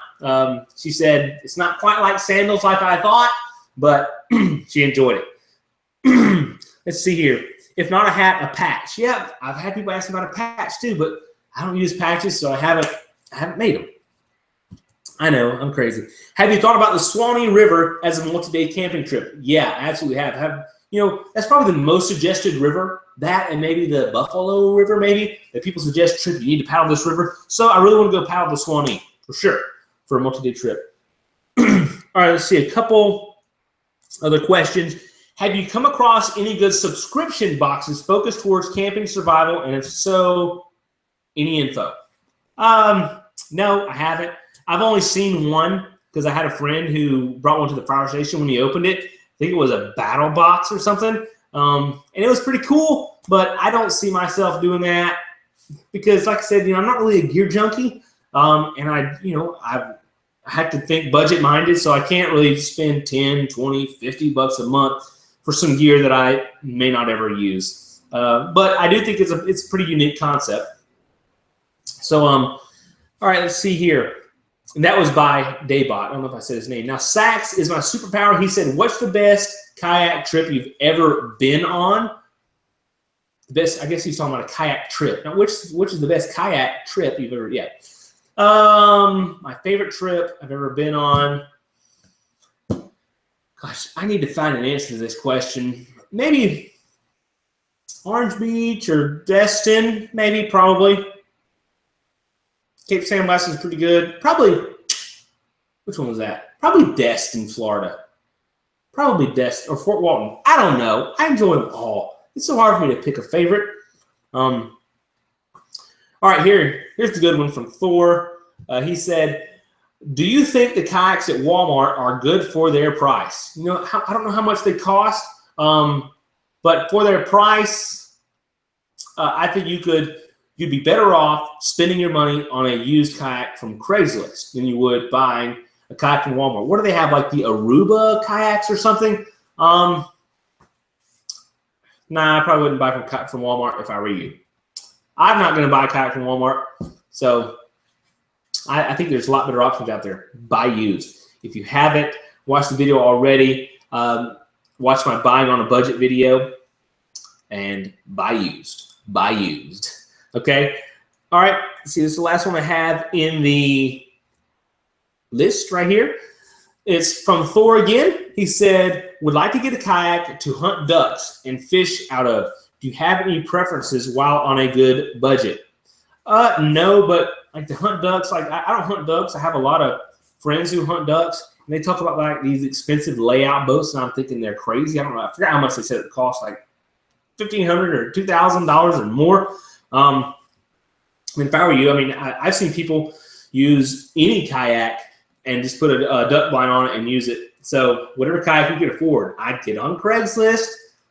Speaker 1: She said it's not quite like sandals like I thought, but she enjoyed it. Let's see here. If not a hat, a patch. Yeah, I've had people ask about a patch too, but I don't use patches, so I haven't made them. I know, I'm crazy. Have you thought about the Swanee River as a multi-day camping trip? Yeah, I absolutely have. You know, that's probably the most suggested river. That and maybe the Buffalo River, maybe, that people suggest trip. You need to paddle this river. So I really want to go paddle the Swanee for sure for a multi-day trip. All right, let's see a couple other questions. Have you come across any good subscription boxes focused towards camping survival? And if so, any info? No, I haven't. I've only seen one because I had a friend who brought one to the fire station when he opened it. I think it was a battle box or something. And it was pretty cool, but I don't see myself doing that because, like I said, you know, I'm not really a gear junkie. And I had to think budget minded, so I can't really spend 10, 20, 50 bucks a month for some gear that I may not ever use. But I do think it's a pretty unique concept. So, all right, let's see here. And that was by Daybot. I don't know if I said his name. Now, Sax is my superpower. He said, what's the best kayak trip you've ever been on? The best, I guess he's talking about a kayak trip. Now, which is the best kayak trip you've ever, yeah. My favorite trip I've ever been on. Gosh, I need to find an answer to this question. Maybe Orange Beach or Destin, maybe, probably. Cape San Blas is pretty good. Probably, which one was that? Probably Destin, Florida. Probably Destin or Fort Walton. I don't know. I enjoy them all. It's so hard for me to pick a favorite. All right, here's the good one from Thor. He said, do you think the kayaks at Walmart are good for their price? You know, I don't know how much they cost, but for their price, I think you'd be better off spending your money on a used kayak from Craigslist than you would buying a kayak from Walmart. What do they have, like the Aruba kayaks or something? Nah, I probably wouldn't buy from Walmart if I were you. I'm not going to buy a kayak from Walmart, so I think there's a lot better options out there. Buy used. If you haven't watched the video already, watch my buying on a budget video and buy used. Buy used. Okay. All right. Let's see, this is the last one I have in the list right here. It's from Thor again. He said, would like to get a kayak to hunt ducks and fish out of. Do you have any preferences while on a good budget? No, but like to hunt ducks, like I don't hunt ducks. I have a lot of friends who hunt ducks, and they talk about like these expensive layout boats, and I'm thinking they're crazy. I don't know. I forgot how much they said it cost, like $1,500 or $2,000 or more. I mean, if I were you, I mean, I've seen people use any kayak and just put a duck blind on it and use it. So whatever kayak you can afford, I'd get on Craigslist,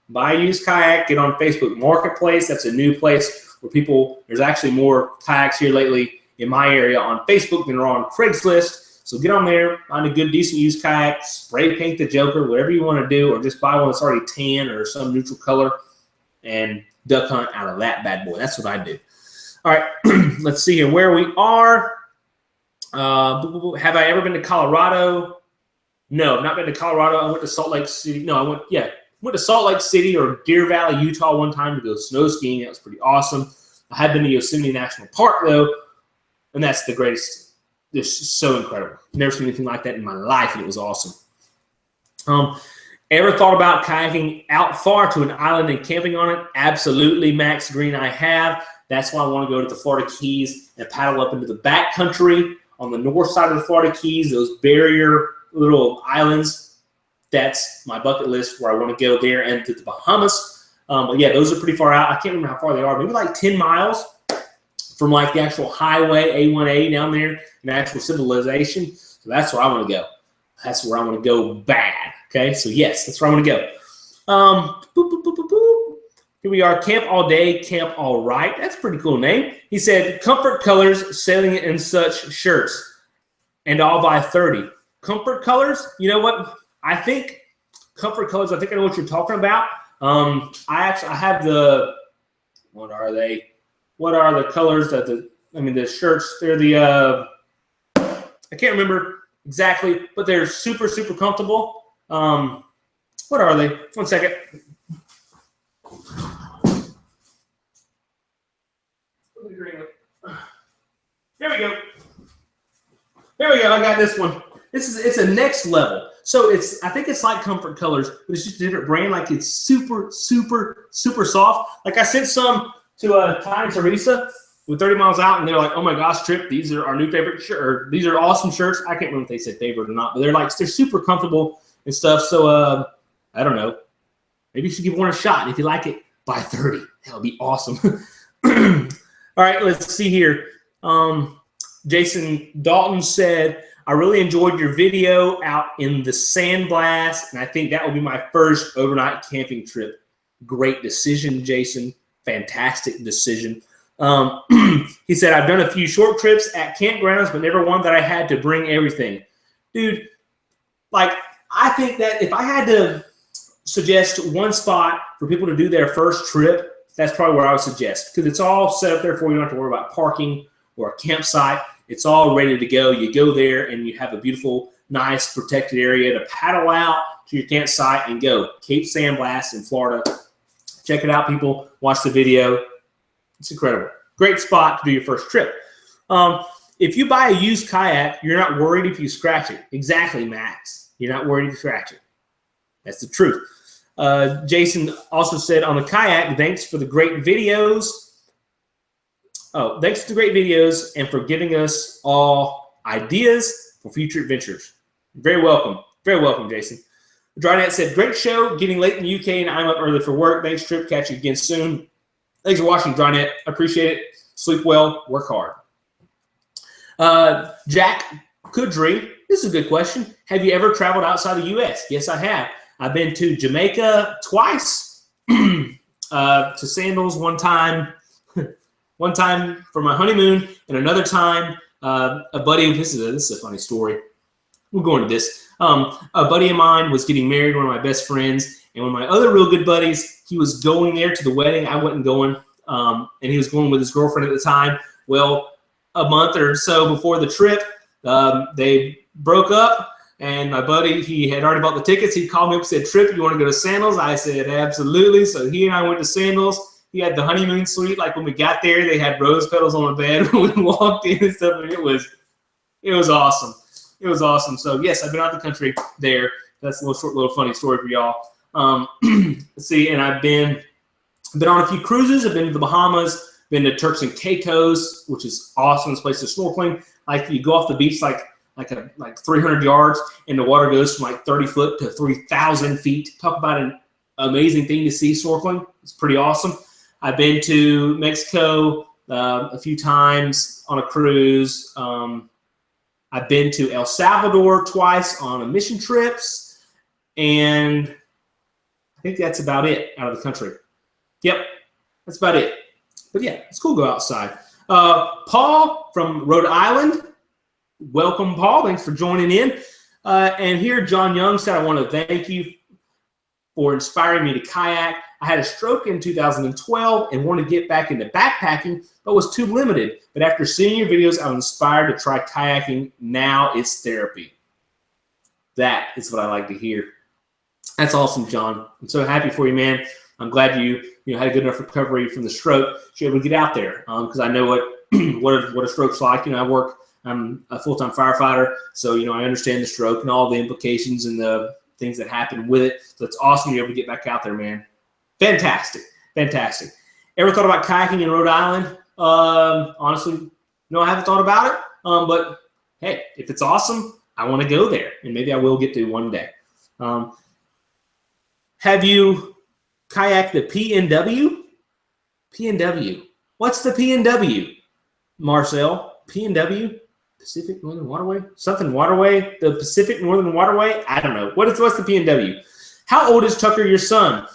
Speaker 1: buy a used kayak, get on Facebook Marketplace. That's a new place where there's actually more kayaks here lately in my area on Facebook than are on Craigslist. So get on there, find a good, decent used kayak, spray paint the joker, whatever you want to do, or just buy one that's already tan or some neutral color and duck hunt out of that bad boy. That's what I do. All right, let's see here where we are. Have I ever been to Colorado? No, I've not been to Colorado. I went to Salt Lake City. No, I went to Salt Lake City or Deer Valley, Utah one time to go snow skiing. That was pretty awesome. I have been to Yosemite National Park though, and that's the greatest. It's so incredible. Never seen anything like that in my life, and it was awesome. Ever thought about kayaking out far to an island and camping on it? Absolutely, Max Green, I have. That's why I want to go to the Florida Keys and paddle up into the back country on the north side of the Florida Keys, those barrier little islands. That's my bucket list where I want to go there, and to the Bahamas. But yeah, those are pretty far out. I can't remember how far they are. Maybe like 10 miles from like the actual highway, A1A down there, in the actual civilization. So that's where I want to go. That's where I want to go bad. Okay, so yes, that's where I want to go. Boop, boop, boop, boop, boop. Here we are, Camp All Day, Camp All Right. That's a pretty cool name. He said, Comfort Colors, Sailing and Such shirts, and I'll buy 30. Comfort Colors, you know what? I think Comfort Colors, I think I know what you're talking about. I have the, what are they? What are the colors that the shirts, they're the, I can't remember exactly, but they're super, super comfortable. What are they? 1 second. Here we go. Here we go. I got this one. It's a next level. So I think it's like Comfort Colors, but it's just a different brand. Like it's super, super, super soft. Like I sent some to Ty and Teresa with 30 miles out, and they're like, "Oh my gosh, Trip, these are our new favorite shirt. Or, these are awesome shirts." I can't remember if they said favorite or not, but they're super comfortable and stuff. So I don't know. Maybe you should give one a shot. And if you like it, buy 30. That would be awesome. All right, let's see here. Jason Dalton said, I really enjoyed your video out in the sandblast, and I think that will be my first overnight camping trip. Great decision, Jason. Fantastic decision. He said, I've done a few short trips at campgrounds, but never one that I had to bring everything. Dude, like, I think that if I had to suggest one spot for people to do their first trip, that's probably where I would suggest, because it's all set up there for you. You don't have to worry about parking or a campsite. It's all ready to go. You go there and you have a beautiful, nice, protected area to paddle out to your campsite and go. Cape Sandblast in Florida. Check it out, people. Watch the video. It's incredible. Great spot to do your first trip. If you buy a used kayak, you're not worried if you scratch it. Exactly, Max. You're not worried if you scratch it. That's the truth. Jason also said on the kayak, thanks for the great videos. Oh, thanks for the great videos and for giving us all ideas for future adventures. Very welcome. Very welcome, Jason. Drynet said, great show. Getting late in the UK and I'm up early for work. Thanks, Trip. Catch you again soon. Thanks for watching, Drynet. Appreciate it. Sleep well. Work hard. Jack Kudry, this is a good question. Have you ever traveled outside the U.S.? Yes, I have. I've been to Jamaica twice, to Sandals one time for my honeymoon, and another time a buddy, this is a funny story. We'll go into this. A buddy of mine was getting married, one of my best friends, and one of my other real good buddies, he was going there to the wedding. I wasn't going, and he was going with his girlfriend at the time. Well, a month or so before the trip, they broke up. And my buddy, he had already bought the tickets. He called me up and said, Trip, you want to go to Sandals? I said, absolutely. So he and I went to Sandals. He had the honeymoon suite. Like when we got there, they had rose petals on the bed when we walked in and stuff. And it was awesome. It was awesome. So yes, I've been out the country there. That's a little funny story for y'all. Let's see. And I've been on a few cruises. I've been to the Bahamas, been to Turks and Caicos, which is awesome. This place is snorkeling. Like you go off the beach, like 300 yards, and the water goes from like 30 foot to 3,000 feet. Talk about an amazing thing to see snorkeling. It's pretty awesome. I've been to Mexico a few times on a cruise. I've been to El Salvador twice on a mission trips, and I think that's about it out of the country. Yep, that's about it. But yeah, it's cool to go outside. Paul from Rhode Island. Welcome, Paul. Thanks for joining in. And here, John Young said, I want to thank you for inspiring me to kayak. I had a stroke in 2012 and wanted to get back into backpacking, but was too limited. But after seeing your videos, I was inspired to try kayaking. Now it's therapy. That is what I like to hear. That's awesome, John. I'm so happy for you, man. I'm glad you had a good enough recovery from the stroke to be able to get out there. Because I know what a stroke's like. I'm a full-time firefighter, so I understand the stroke and all the implications and the things that happen with it. So it's awesome to be able to get back out there, man. Fantastic. Fantastic. Ever thought about kayaking in Rhode Island? Honestly, no, I haven't thought about it. But hey, if it's awesome, I want to go there, and maybe I will get to one day. Have you kayaked the PNW? PNW. What's the PNW, Marcel? PNW? Pacific Northern Waterway? Something Waterway? The Pacific Northern Waterway? I don't know. What's the PNW? How old is Tucker, your son?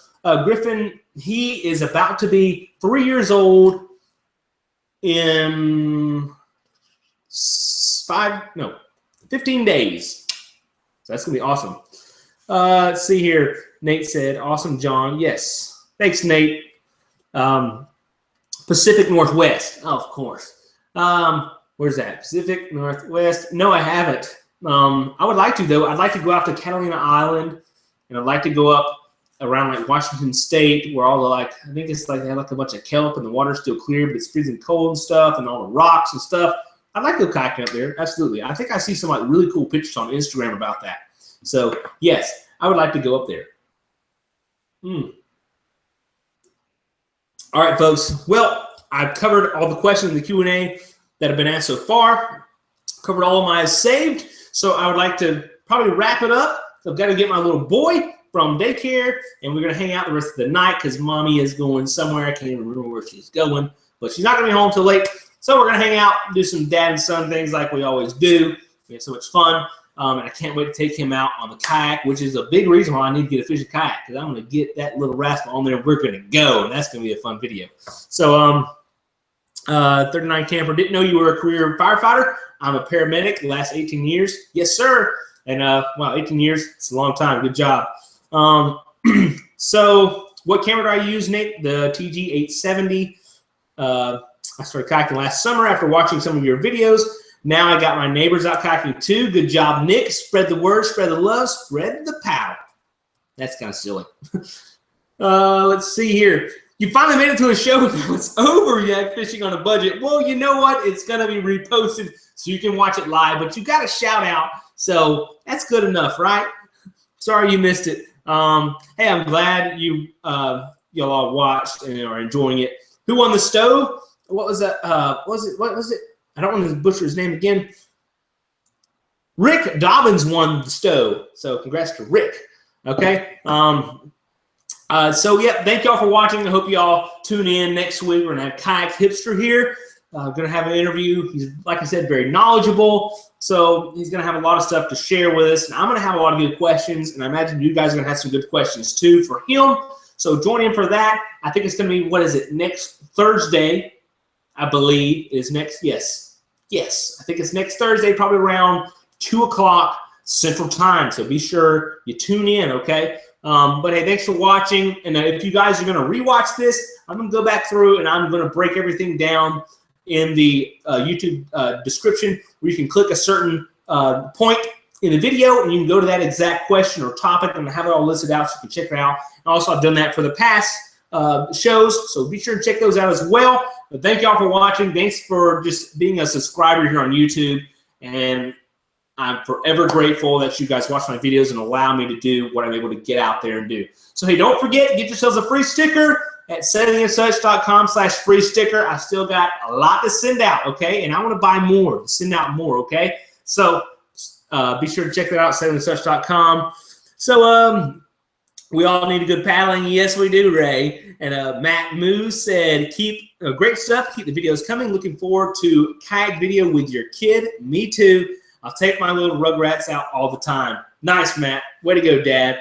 Speaker 1: Griffin, he is about to be 3 years old in 15 days. So that's going to be awesome. Let's see here. Nate said, awesome, John. Yes. Thanks, Nate. Pacific Northwest. Oh, of course. Where's that? Pacific Northwest. No, I haven't. I would like to, though. I'd like to go out to Catalina Island, and I'd like to go up around like Washington State, where all the I think it's like they have like a bunch of kelp and the water's still clear, but it's freezing cold and stuff, and all the rocks and stuff. I'd like to go kayaking up there. Absolutely. I think I see some like really cool pictures on Instagram about that. So yes, I would like to go up there. All right, folks. Well, I've covered all the questions in the Q&A that have been asked so far. Covered all of my saved. So I would like to probably wrap it up. So I've got to get my little boy from daycare, and we're going to hang out the rest of the night because mommy is going somewhere. I can't even remember where she's going, but she's not going to be home till late. So we're going to hang out and do some dad and son things like we always do. We have so much fun, and I can't wait to take him out on the kayak, which is a big reason why I need to get a fishing kayak, because I'm going to get that little rascal on there, and we're going to go, and that's going to be a fun video. So 39 Camper, didn't know you were a career firefighter. I'm a paramedic the last 18 years. Yes, sir. And, wow, 18 years, it's a long time. Good job. So what camera do I use, Nick? The TG870. I started kayaking last summer after watching some of your videos. Now I got my neighbors out kayaking too. Good job, Nick. Spread the word, spread the love, spread the power. That's kind of silly. Let's see here. You finally made it to a show, but now it's over yet, fishing on a budget. Well, you know what? It's going to be reposted so you can watch it live, but you got a shout out. So that's good enough, right? Sorry you missed it. Hey, I'm glad y'all all watched and are enjoying it. Who won the stove? What was that? What was it? I don't want to butcher his name again. Rick Dobbins won the stove. So congrats to Rick. Okay. So yeah, thank y'all for watching. I hope y'all tune in next week. We're gonna have Kayak Hipster here. Gonna have an interview. He's, like I said, very knowledgeable. So he's gonna have a lot of stuff to share with us. And I'm gonna have a lot of good questions, and I imagine you guys are gonna have some good questions too for him. So join in for that. I think it's gonna be, what is it, next Thursday, I believe is next. Yes. I think it's next Thursday, probably around 2 o'clock Central Time. So be sure you tune in, okay? But hey, thanks for watching. And if you guys are going to rewatch this, I'm going to go back through and I'm going to break everything down in the YouTube description, where you can click a certain point in the video and you can go to that exact question or topic. I'm going to have it all listed out so you can check it out. And also, I've done that for the past shows, so be sure to check those out as well. But thank y'all for watching. Thanks for just being a subscriber here on YouTube, and I'm forever grateful that you guys watch my videos and allow me to do what I'm able to get out there and do. So hey, don't forget, get yourselves a free sticker at SailingandSuch.com/free sticker. I still got a lot to send out, okay? And I want to buy more, send out more, okay? So be sure to check that out, SailingandSuch.com. So we all need a good paddling. Yes, we do, Ray. And Matt Moose said, keep great stuff. Keep the videos coming. Looking forward to kayak video with your kid. Me too. I'll take my little Rugrats out all the time. Nice, Matt. Way to go, Dad.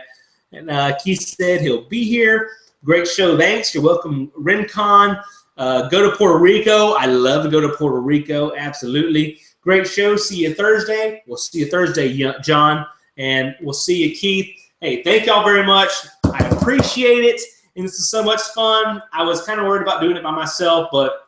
Speaker 1: And Keith said he'll be here. Great show. Thanks. You're welcome, Rincon. Go to Puerto Rico. I love to go to Puerto Rico. Absolutely. Great show. See you Thursday. We'll see you Thursday, John. And we'll see you, Keith. Hey, thank y'all very much. I appreciate it. And this is so much fun. I was kind of worried about doing it by myself, but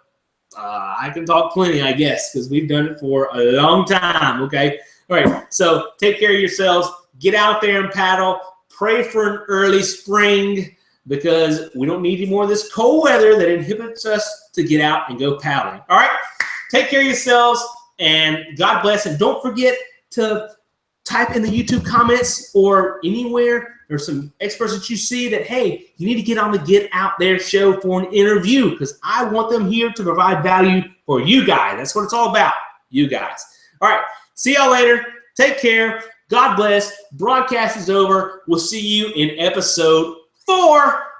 Speaker 1: I can talk plenty, I guess, because we've done it for a long time, okay? All right, so take care of yourselves. Get out there and paddle. Pray for an early spring, because we don't need any more of this cold weather that inhibits us to get out and go paddling. All right, take care of yourselves, and God bless. And don't forget to type in the YouTube comments or anywhere. There's some experts that you see that, hey, you need to get on the Get Out There show for an interview because I want them here to provide value for you guys. That's what it's all about, you guys. All right, see y'all later. Take care. God bless. Broadcast is over. We'll see you in episode 4.